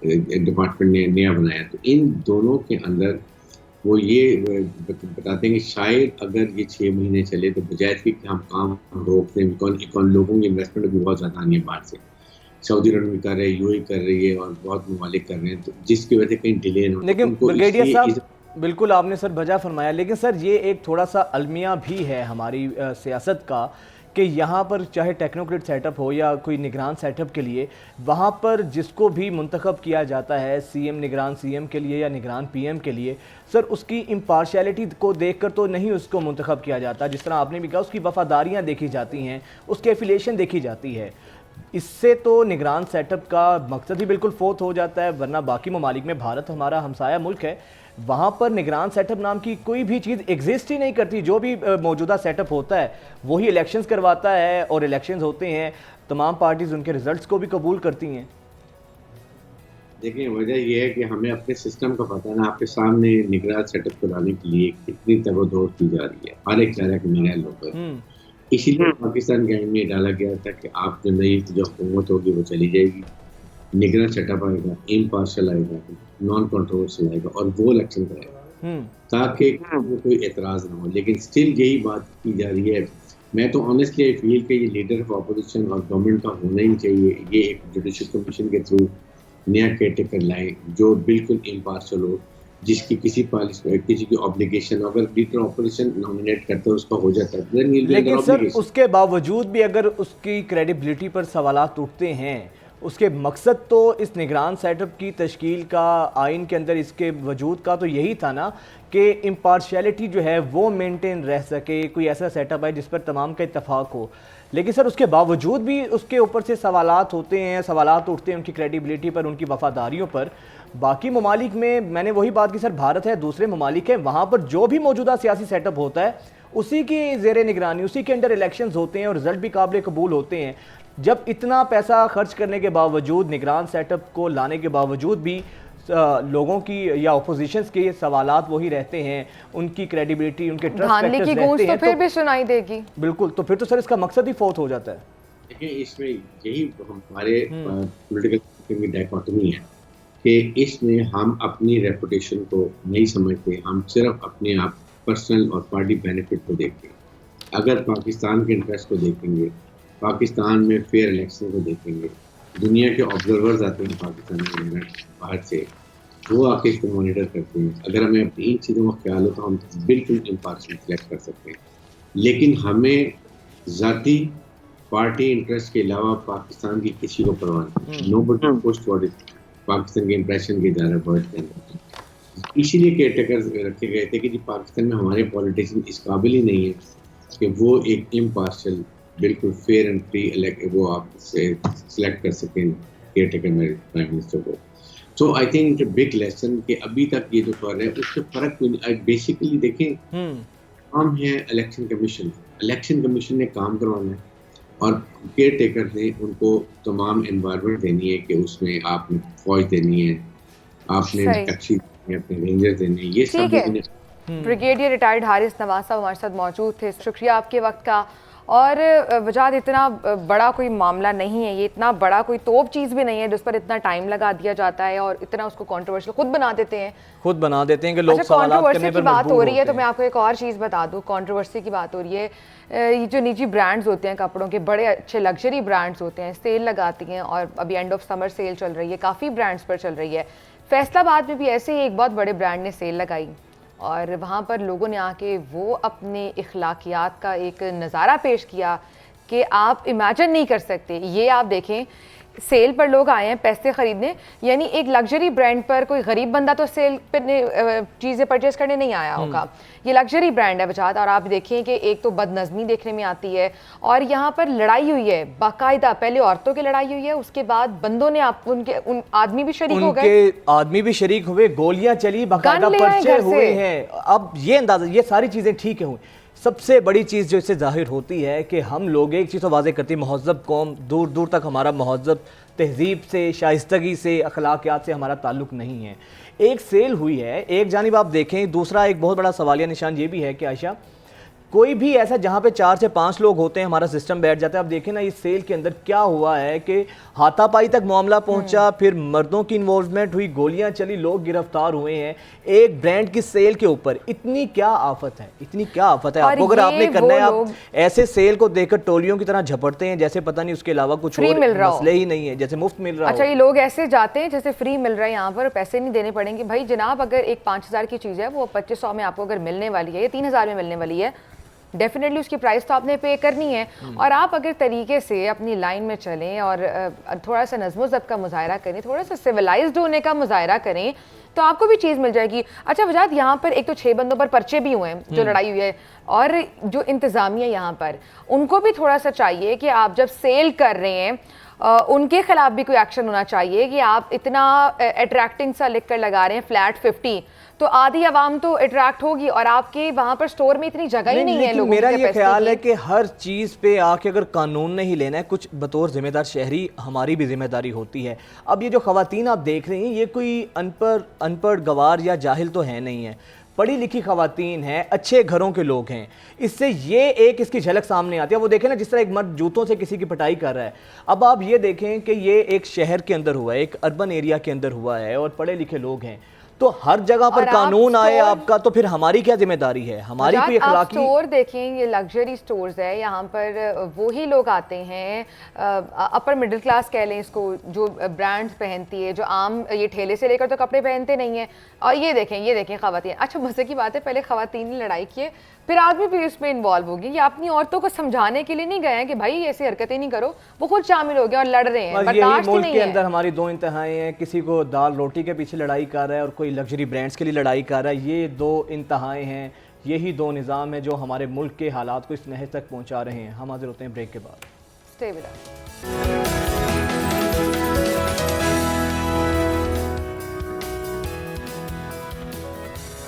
डिपार्टमेंट ने नया बनाया। तो इन दोनों के अंदर वो ये बताते हैं कि शायद अगर ये 6 महीने चले तो बजाय कि हम काम रोक दें, लोगों की इन्वेस्टमेंट भी बहुत ज़्यादा आनी है बाहर से, सऊदी अरब भी कर रहे हैं, यूएई कर रही है और बहुत ममालिक कर रहे हैं, तो जिसकी वजह से कहीं डिले ना हो। लेकिन ब्रिगेडियर साहब बिल्कुल आपने सर वजह फरमाया, लेकिन सर ये एक थोड़ा सा अलमिया भी है हमारी सियासत का कि यहाँ पर चाहे टेक्नोक्रेट सेटअप हो या कोई निगरान सेटअप के लिए, वहाँ पर जिसको भी मुंतखब किया जाता है, सीएम निगरान सीएम के लिए या निगरान पीएम के लिए, सर उसकी इम्पार्शियलिटी को देखकर तो नहीं उसको मुंतखब किया जाता। जिस तरह आपने भी कहा, उसकी वफादारियाँ देखी जाती हैं, उसकी एफिलिएशन देखी जाती है। इससे तो निगरान सेटअप का मकसद ही बिल्कुल फोत हो जाता है। वरना बाकी ममालिक में, भारत हमारा हमसाया मुल्क है, वहाँ पर निगरान सेटअप नाम की कोई भी चीज़ एग्जिस्ट ही नहीं करती। जो भी मौजूदा सेटअप होता है वही इलेक्शंस करवाता है, और इलेक्शंस होते हैं तमाम पार्टीज़ उनके रिजल्ट्स को भी कबूल करती हैं। देखिए वजह यह है कि हमें अपने सिस्टम का पता ना, आपके सामने निगरान सेटअप कराने के लिए कितनी तगड़ोड़ की जा रही है, हर एक चारा के मेरा लोग। इसीलिए पाकिस्तान के आइन में डाला गया था कि आप जो नई जो हुकूमत होगी वो चली जाएगी, निगरान सेटअप आएगा, इम्पार्शियल आएगा, नॉन कंट्रोवर्शियल आएगा और वो इलेक्शन कराएगा, ताकि वो कोई एतराज़ ना हो। लेकिन स्टिल यही बात की जा रही है। मैं तो ऑनेस्टली फील कि ये लीडर ऑफ अपोजिशन और गवर्नमेंट का होना ही चाहिए। ये एक जुडिशल कमीशन के थ्रू नया केयरटेकर लाए जो बिल्कुल इम्पार्शियल हो, जिसकी किसी की ऑब्लिगेशन, अगर लीडर ऑपोजिशन नॉमिनेट करता है उसका हो जाता है। लेकिन सर उसके बावजूद भी अगर उसकी क्रेडिबिलिटी पर सवालात उठते हैं, उसके मकसद तो इस निगरान सेटअप की तश्कील का, आइन के अंदर इसके वजूद का तो यही था ना कि इम्पार्शियलिटी जो है वो मेंटेन रह सके, कोई ऐसा सेटअप है जिस पर तमाम का इत्तफाक हो। लेकिन सर उसके बावजूद भी उसके ऊपर से सवालात होते हैं, सवालात उठते हैं उनकी क्रेडिबिलिटी पर, उनकी वफादारियों पर। बाकी ममालिक में मैंने वही बात की सर, भारत है, दूसरे ममालिक हैं, वहाँ पर जो भी मौजूदा सियासी सेटअप होता है उसी की ज़ेरे निगरानी, उसी के अंडर इलेक्शंस होते हैं और रिजल्ट भी काबिल कबूल होते हैं। जब इतना पैसा खर्च करने के बावजूद, निगरान सेटअप को लाने के बावजूद भी लोगों की या ऑपोजिशंस के सवालात वही रहते हैं, उनकी क्रेडिबिलिटी, उनके ट्रस्ट फैक्टर्स रहते हैं, तो फिर भी सुनाई देगी। बिल्कुल, तो फिर तो सर इसका मकसद ही फौत हो जाता है। देखिए इसमें यही हमारे पॉलिटिकल की डायकोटमी है कि इसमें हम अपनी रेपुटेशन को नहीं समझते, हम सिर्फ अपने आप पर्सनल और पार्टी बेनिफिट को देखते हैं। अगर पाकिस्तान के इंटरेस्ट को देखेंगे, पाकिस्तान में फेयर इलेक्शन को देखेंगे, दुनिया के ऑब्जर्वर्स आते हैं पाकिस्तान में बाहर से, वो आके इसको मॉनिटर करते हैं। अगर हमें अपनी इन चीज़ों का ख्याल हो तो हम बिल्कुल इम्पार्शियल सिलेक्ट कर सकते हैं, लेकिन हमें ज़ाती पार्टी इंटरेस्ट के अलावा पाकिस्तान की किसी को परवाह नहीं। Nobody post what is Pakistan के इंप्रेशन के जा रहा वर्ल्ड के अंदर। इसीलिए केयरटेकर रखे गए थे कि जी पाकिस्तान में हमारे पॉलिटिशियन इस काबिल ही नहीं है कि वो एक इम्पार्शियल बिल्कुल फेयर एंड फ्री वो आप सिलेक्ट कर सकें केयरटेकर में प्राइम मिनिस्टर को। सो आई थिंक बिग लेसन कि अभी तक ये जो कर रहे हैं उससे फर्क बेसिकली देखें, काम है इलेक्शन कमीशन। इलेक्शन कमीशन ने काम करवाना है और केयर टेकर ने उनको तमाम एनवायरनमेंट देनी है कि उसमें आपने फौज देनी है, आपने टैक्सी देनी है, अपने रेंजर देने हैं, ये सब ब्रिगेडियर रिटायर्ड हारिस नवाज साहब हमारे साथ मौजूद थे, शुक्रिया आपके वक्त का। और वजाद इतना बड़ा कोई मामला नहीं है, ये इतना बड़ा कोई तोप चीज़ भी नहीं है जिस पर इतना टाइम लगा दिया जाता है और इतना उसको कंट्रोवर्शियल खुद बना देते हैं कि लोग सवालात करने पर बात हो रही है। तो मैं आपको एक और चीज़ बता दूं, कंट्रोवर्सी की बात हो रही है, ये जो निजी ब्रांड्स होते हैं कपड़ों के, बड़े अच्छे लग्जरी ब्रांड्स होते हैं, सेल लगाती हैं और अभी एंड ऑफ समर सेल चल रही है, काफ़ी ब्रांड्स पर चल रही है। फैसलाबाद में भी ऐसे ही एक बहुत बड़े ब्रांड ने सेल लगाई और वहाँ पर लोगों ने आके वो अपने इखलाकियात का एक नज़ारा पेश किया कि आप इमेजिन नहीं कर सकते। ये आप देखें, सेल पर लोग आए हैं पैसे ख़रीदने, यानी एक लग्जरी ब्रांड पर कोई गरीब बंदा तो सेल पर चीज़ें परचेज़ करने नहीं आया होगा। ये लग्जरी ब्रांड है वजाहत। और आप देखें कि एक तो बदनज़मी देखने में आती है और यहाँ पर लड़ाई हुई है बाकायदा, पहले औरतों की लड़ाई हुई है, उसके बाद बंदों ने उन आदमी भी शरीक हो गए, आदमी भी शरीक हुए, गोलियां चली, बाकायदा पर्चे हुए हैं। अब ये अंदाजा, ये सारी चीज़ें ठीक है हुई। सबसे बड़ी चीज़ जो इससे जाहिर होती है कि हम लोग एक चीज़ तो वाज़ेह करती है, महज़्ज़ब कौम, दूर दूर तक हमारा महज़्ज़ब तहज़ीब से, शाइस्तगी से, अखलाकियात से हमारा ताल्लुक़ नहीं है। एक सेल हुई है, एक जानिब आप देखें, दूसरा एक बहुत बड़ा सवालिया निशान ये भी है कि आयशा, कोई भी ऐसा जहाँ पे 4 से 5 लोग होते हैं हमारा सिस्टम बैठ जाता है। अब देखें ना इस सेल के अंदर क्या हुआ है कि हाथापाई तक मामला पहुंचा, फिर मर्दों की इन्वॉल्वमेंट हुई, गोलियां चली, लोग गिरफ्तार हुए हैं एक ब्रांड की सेल के ऊपर। इतनी क्या आफत है, इतनी क्या आफत है। आपको अगर आपने करना है, आप ऐसे सेल को देखकर टोलियों की तरह झपटते हैं जैसे पता नहीं उसके अलावा कुछ और मसले ही नहीं है, जैसे मुफ्त मिल रहा है। अच्छा, ये लोग ऐसे जाते हैं जैसे फ्री मिल रहा है, यहाँ पर पैसे नहीं देने पड़ेंगे। भाई जनाब, अगर एक 5000 की चीज़ है वो 2500 में आपको अगर मिलने वाली है या 3000 में मिलने वाली है, डेफिनेटली उसकी प्राइस तो आपने पे करनी है। और आप अगर तरीके से अपनी लाइन में चलें और थोड़ा सा नज़्म ज़ब्त का मुजाहरा करें, थोड़ा सा सिविलाइज्ड होने का मुजाहरा करें, तो आपको भी चीज़ मिल जाएगी। अच्छा वजाहत, यहाँ पर एक तो 6 बंदों पर पर्चे भी हुए हैं जो लड़ाई हुई है, और जो इंतज़ामिया यहाँ पर, उनको भी थोड़ा सा चाहिए कि आप जब सेल कर रहे हैं उनके खिलाफ भी कोई एक्शन होना चाहिए कि आप इतना अट्रैक्टिंग सा लिख कर लगा रहे हैं फ्लैट 50, तो आधी आवाम तो अट्रैक्ट होगी और आपके वहां पर स्टोर में इतनी जगह ही नहीं है लोगों मेरा ये ख्याल है कि हर चीज़ पे आके अगर कानून नहीं लेना है, कुछ बतौर जिम्मेदार शहरी हमारी भी जिम्मेदारी होती है। अब ये जो खवातीन आप देख रही हैं, ये कोई अनपढ़ गवार या जाहिल तो है नहीं है, पढ़ी लिखी खवातीन हैं, अच्छे घरों के लोग हैं। इससे ये एक इसकी झलक सामने आती है। वो देखें ना, जिस तरह एक मर्द जूतों से किसी की पिटाई कर रहा है। अब आप ये देखें कि ये एक शहर के अंदर हुआ है, एक अर्बन एरिया के अंदर हुआ है और पढ़े लिखे लोग हैं, तो हर जगह पर कानून आए आपका, तो फिर हमारी क्या जिम्मेदारी है, हमारी कोई अखलाकी। स्टोर देखें, ये लग्जरी स्टोर्स है, यहाँ पर वही लोग आते हैं, अपर मिडिल क्लास कह लें इसको, जो ब्रांड्स पहनती है, जो आम ये ठेले से लेकर तो कपड़े पहनते नहीं हैं। और ये देखें खवातीन। अच्छा मज़े की बात है, पहले खवातीन ने लड़ाई की है, फिर आदमी भी इसमें इन्वॉल्व होगी। ये अपनी औरतों को समझाने के लिए नहीं गए हैं कि भाई ऐसी हरकतें नहीं करो, वो खुद शामिल हो गए और लड़ रहे हैं। बर्दाश्त मुल्क नहीं के है। अंदर हमारी दो इंतहाएं हैं, किसी को दाल रोटी के पीछे लड़ाई कर रहा है और कोई लग्जरी ब्रांड्स के लिए लड़ाई कर रहा है। ये दो इंतहाएं हैं, यही दो निज़ाम है जो हमारे मुल्क के हालात को इस नहज तक पहुँचा रहे हैं। हम हाजिर होते हैं ब्रेक के बाद। Stay with us.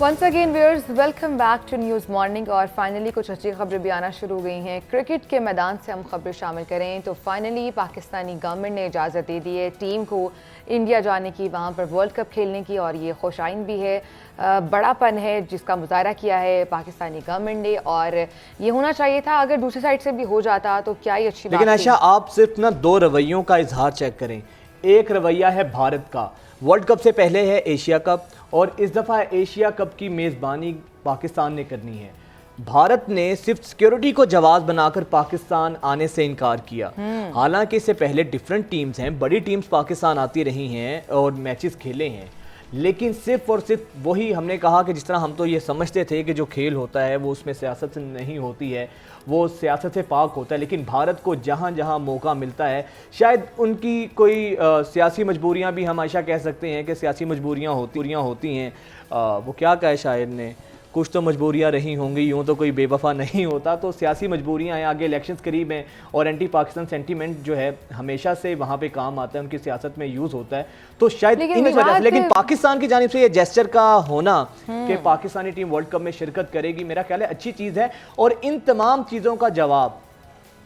Once again viewers, welcome back to news morning. और फाइनली कुछ अच्छी खबरें भी आना शुरू हो गई हैं। क्रिकेट के मैदान से हम खबरें शामिल करें तो फाइनली पाकिस्तानी गवर्नमेंट ने इजाज़त दे दी है टीम को इंडिया जाने की, वहाँ पर वर्ल्ड कप खेलने की, और ये खुशाइन भी है, बड़ापन है जिसका मुजाहरा किया है पाकिस्तानी गवर्नमेंट ने। और ये होना चाहिए था, अगर दूसरी साइड से भी हो जाता तो क्या ही अच्छी बात। लेकिन आयशा, आप सिर्फ ना दो रवैयों का इजहार चेक करें। एक रवैया है भारत का, वर्ल्ड कप से पहले है एशिया कप, और इस दफ़ा एशिया कप की मेज़बानी पाकिस्तान ने करनी है। भारत ने सिर्फ सिक्योरिटी को जवाब बनाकर पाकिस्तान आने से इनकार किया। हालांकि इससे पहले डिफरेंट टीम्स हैं, बड़ी टीम्स पाकिस्तान आती रही हैं और मैचेस खेले हैं, लेकिन सिर्फ और सिर्फ वही हमने कहा कि जिस तरह हम तो ये समझते थे कि जो खेल होता है वो उसमें सियासत नहीं होती है, वो सियासत से पाक होता है, लेकिन भारत को जहाँ जहाँ मौका मिलता है, शायद उनकी कोई सियासी मजबूरियाँ भी हम ऐसा कह सकते हैं कि सियासी मजबूरियाँ होती हैं। वो क्या कहे शायद ने, कुछ तो मजबूरियाँ रही होंगी, यूँ तो कोई बेवफा नहीं होता, तो सियासी मजबूरियाँ हैं, आगे इलेक्शंस करीब हैं और एंटी पाकिस्तान सेंटीमेंट जो है हमेशा से वहाँ पे काम आता है, उनकी सियासत में यूज़ होता है, तो शायद इन्हीं वजह से। लेकिन पाकिस्तान की जानिब से ये जेस्चर का होना कि पाकिस्तानी टीम वर्ल्ड कप में शिरकत करेगी, मेरा ख्याल है अच्छी चीज़ है, और इन तमाम चीज़ों का जवाब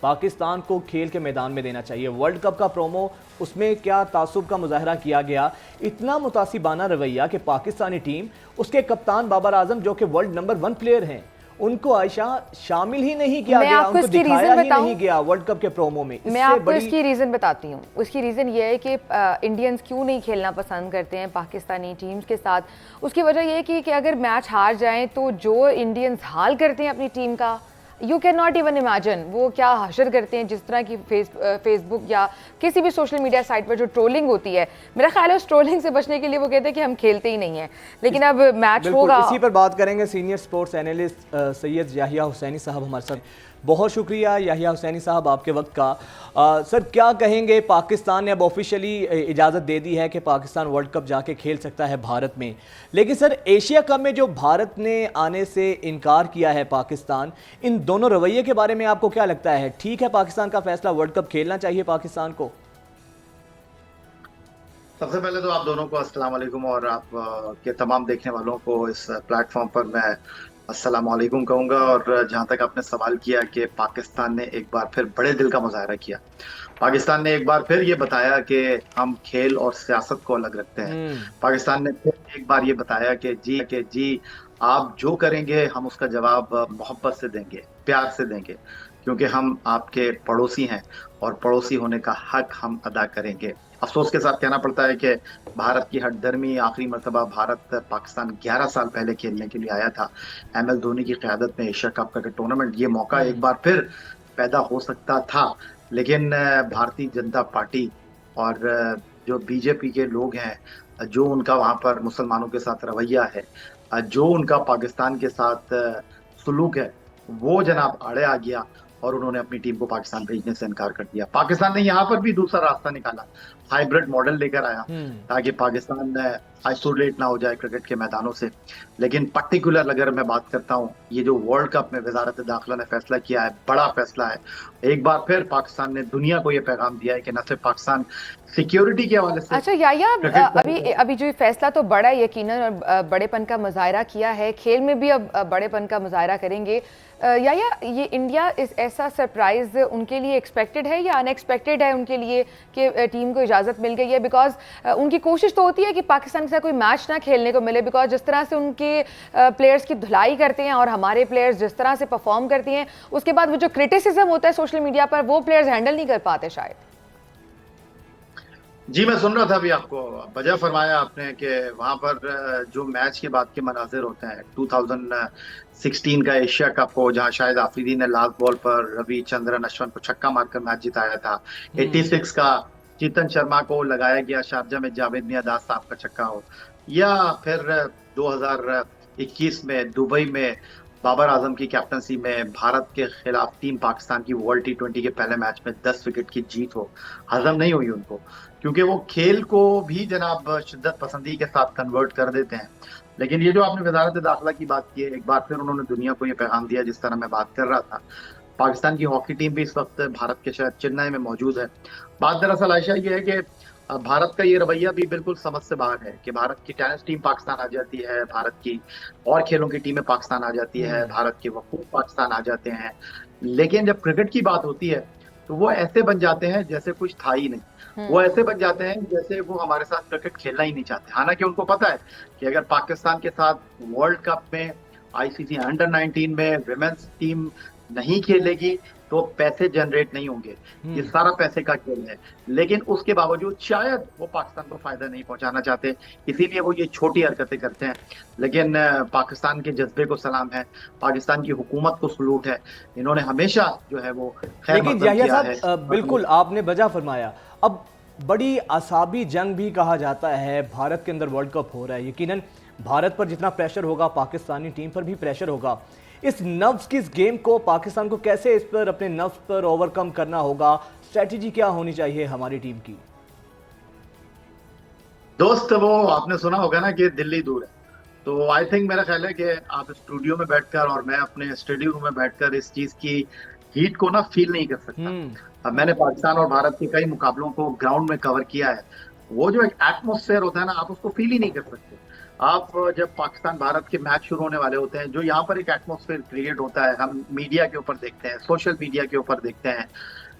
पाकिस्तान को खेल के मैदान में देना चाहिए। वर्ल्ड कप का प्रोमो, उसमें क्या तासुब का मुजाहरा किया गया, इतना मुतासिबाना रवैया कि पाकिस्तानी टीम, उसके कप्तान बाबर आजम जो कि वर्ल्ड नंबर 1 प्लेयर हैं, उनको आयशा शामिल ही नहीं किया गया, उनको दिखाया ही नहीं गया वर्ल्ड कप के प्रोमो में। मैं आपको इसकी रीज़न बताती हूँ। उसकी रीज़न ये है कि इंडियंस क्यों नहीं खेलना पसंद करते हैं पाकिस्तानी टीम्स के साथ। उसकी वजह यह है कि अगर मैच हार जाएं तो जो इंडियंस हाल करते हैं अपनी टीम का, you can not even imagine वो क्या हशर करते हैं। जिस तरह की फेसबुक या किसी भी सोशल मीडिया साइट पर जो ट्रोलिंग होती है, मेरा ख्याल है उस ट्रोलिंग से बचने के लिए वो कहते हैं कि हम खेलते ही नहीं हैं, लेकिन अब मैच होगा। इसी पर बात करेंगे। Senior sports analyst Syed Yahya Hussaini साहब हमारे साथ। बहुत शुक्रिया याहिया हुसैनी साहब आपके वक्त का। सर क्या कहेंगे, पाकिस्तान ने अब ऑफिशियली इजाज़त दे दी है कि पाकिस्तान वर्ल्ड कप जाके खेल सकता है भारत में, लेकिन सर एशिया कप में जो भारत ने आने से इनकार किया है पाकिस्तान, इन दोनों रवैये के बारे में आपको क्या लगता है? ठीक है पाकिस्तान का फैसला, वर्ल्ड कप खेलना चाहिए पाकिस्तान को? सबसे पहले तो आप दोनों को अस्सलाम वालेकुम, और आप के तमाम देखने वालों को इस प्लेटफॉर्म पर मैं अस्सलाम वालेकुम कहूँगा। और जहाँ तक आपने सवाल किया कि पाकिस्तान ने एक बार फिर बड़े दिल का मुजाहरा किया, पाकिस्तान ने एक बार फिर ये बताया कि हम खेल और सियासत को अलग रखते हैं। पाकिस्तान ने फिर एक बार ये बताया कि जी आप जो करेंगे हम उसका जवाब मोहब्बत से देंगे, प्यार से देंगे, क्योंकि हम आपके पड़ोसी हैं और पड़ोसी होने का हक हम अदा करेंगे। अफसोस के साथ कहना पड़ता है कि भारत की हठधर्मी, आखिरी मरतबा भारत पाकिस्तान 11 साल पहले खेलने के लिए आया था MS धोनी की क़यादत में एशिया कप का टूर्नामेंट। ये मौका एक बार फिर पैदा हो सकता था, लेकिन भारतीय जनता पार्टी और जो BJP के लोग हैं, जो उनका वहाँ पर मुसलमानों के साथ रवैया है, जो उनका पाकिस्तान के साथ सुलूक है, वो जनाब आड़े आ गया और उन्होंने अपनी टीम को पाकिस्तान भेजने से इनकार कर दिया। पाकिस्तान ने यहाँ पर भी दूसरा रास्ता निकाला, हाइब्रिड मॉडल लेकर आया ताकि पाकिस्तान आइसोलेट ना हो जाए क्रिकेट के मैदानों से। लेकिन पर्टिकुलर अगर मैं बात करता हूँ, ये जो वर्ल्ड कप में वजारत दाखिला ने फैसला किया है, बड़ा फैसला है। एक बार फिर पाकिस्तान ने दुनिया को ये पैगाम दिया है कि न सिर्फ पाकिस्तान सिक्योरिटी के हवाले से। अच्छा याया, अभी जो फैसला तो बड़ा यकीनन और बड़ेपन का मुजाहरा किया है, खेल में भी अब बड़ेपन का मुजाहरा करेंगे। याया, ये इंडिया इस ऐसा सरप्राइज उनके लिए एक्सपेक्टेड है या अनएक्सपेक्टेड है उनके लिए कि टीम को इजाज़त मिल गई है? बिकॉज उनकी कोशिश तो होती है कि पाकिस्तान के साथ कोई मैच ना खेलने को मिले, बिकॉज जिस तरह से उनके प्लेयर्स की धुलाई करते हैं और हमारे प्लेयर्स जिस तरह से परफॉर्म करती हैं, उसके बाद वो जो क्रिटिसिज्म होता है सोशल मीडिया पर, वो प्लेयर्स हैंडल नहीं कर पाते शायद। जी मैं सुन रहा था अभी, आपको वजह फरमाया आपने कि वहां पर जो मैच के बाद के मनाजिर होते हैं 2016 का एशिया कप हो, जहां शाहिद आफरीदी ने लास्ट बॉल पर रविचंद्रन अश्विन को छक्का मारकर मैच जिताया था। 86 का चेतन शर्मा को लगाया गया शारजा में जावेद मियादाद साहब का छक्का हो, या फिर 2021 में दुबई में बाबर आजम की कैप्टनसी में भारत के खिलाफ टीम पाकिस्तान की वर्ल्ड T20 के पहले मैच में 10 विकेट की जीत हो। हजम नहीं हुई उनको, क्योंकि वो खेल को भी जनाब शिद्दत पसंदी के साथ कन्वर्ट कर देते हैं। लेकिन ये जो आपने वजारत दाखिला की बात की है, एक बार फिर उन्होंने दुनिया को ये पैगाम दिया, जिस तरह मैं बात कर रहा था। पाकिस्तान की हॉकी टीम भी इस वक्त भारत के शायद चेन्नई में मौजूद है। बात दरअसल आयशा ये है कि भारत का ये रवैया भी बिल्कुल समझ से बाहर है कि भारत की टेनिस टीम पाकिस्तान आ जाती है, भारत की और खेलों की टीमें पाकिस्तान आ जाती है, भारत के वकूफ पाकिस्तान आ जाते हैं, लेकिन जब क्रिकेट की बात होती है तो वो ऐसे बन जाते हैं जैसे कुछ था ही नहीं। वो ऐसे बन जाते हैं जैसे वो हमारे साथ क्रिकेट खेलना ही नहीं चाहते। हालांकि उनको पता है कि अगर पाकिस्तान के साथ वर्ल्ड कप में, ICC अंडर 19 में, विमेंस टीम नहीं खेलेगी तो पैसे जनरेट नहीं होंगे। ये सारा पैसे का खेल है, लेकिन उसके बावजूद शायद वो पाकिस्तान को फायदा नहीं पहुंचाना चाहते, इसीलिए वो ये छोटी हरकतें करते हैं। लेकिन पाकिस्तान के जज्बे को सलाम है, पाकिस्तान की हुकूमत को सलूट है, इन्होंने हमेशा जो है वो खैर लेकिन मकदम याहिया किया है। साहब बिल्कुल आपने वजह फरमाया। अब बड़ी असाबी जंग भी कहा जाता है, भारत के अंदर वर्ल्ड कप हो रहा है, यकीनन भारत पर जितना प्रेशर होगा पाकिस्तानी टीम पर भी प्रेशर होगा। इस नफ्स की इस गेम को पाकिस्तान को कैसे इस पर अपने नफ्स पर ओवरकम करना होगा, स्ट्रेटजी क्या होनी चाहिए हमारी टीम की? दोस्त वो आपने सुना होगा ना कि दिल्ली दूर है, तो आई थिंक मेरा ख्याल है कि आप स्टूडियो में बैठकर और मैं अपने स्टडी रूम में बैठकर इस चीज की हीट को ना फील नहीं कर सकता। अब मैंने पाकिस्तान और भारत के कई मुकाबलों को ग्राउंड में कवर किया है, वो जो एक एटमोस्फेयर होता है ना, आप उसको फील ही नहीं कर सकते। आप जब पाकिस्तान भारत के मैच शुरू होने वाले होते हैं, जो यहाँ पर एक एटमोस्फेयर क्रिएट होता है, हम मीडिया के ऊपर देखते हैं, सोशल मीडिया के ऊपर देखते हैं,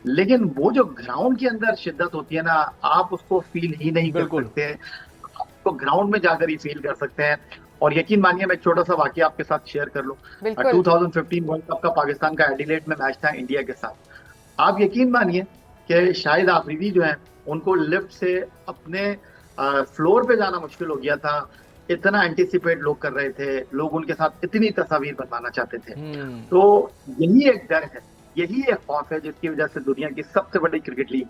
लेकिन वो जो ग्राउंड के अंदर शिद्दत होती है ना, आप उसको फील ही नहीं कर सकते। तो ग्राउंड में जाकर ही फील कर सकते हैं। और यकीन मानिए, मैं एक छोटा सा वाकया आपके साथ शेयर कर लूं। 2015 वर्ल्ड कप का पाकिस्तान का एडिलेड में मैच था इंडिया के साथ। आप यकीन मानिए कि शाहिद आफरीदी जो है, उनको लिफ्ट से अपने फ्लोर पे जाना मुश्किल हो गया था। इतना एंटिसिपेट लोग कर रहे थे, लोग उनके साथ इतनी तस्वीर बनवाना चाहते थे। तो यही एक डर है, यही एक खौफ है, जिसकी वजह से दुनिया की सबसे बड़ी क्रिकेट लीग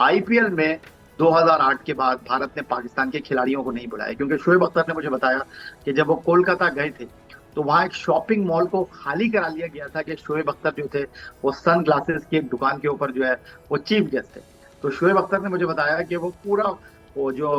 आईपीएल में 2008 के बाद भारत ने पाकिस्तान के खिलाड़ियों को नहीं बुलाया। क्योंकि शोएब अख्तर ने मुझे बताया कि जब वो कोलकाता गए थे तो वहां एक शॉपिंग मॉल को खाली करा लिया गया था कि शोएब अख्तर जो थे वो सन ग्लासेस की एक दुकान के ऊपर जो है वो चीफ गेस्ट थे। तो शोएब अख्तर ने मुझे बताया कि वो पूरा वो जो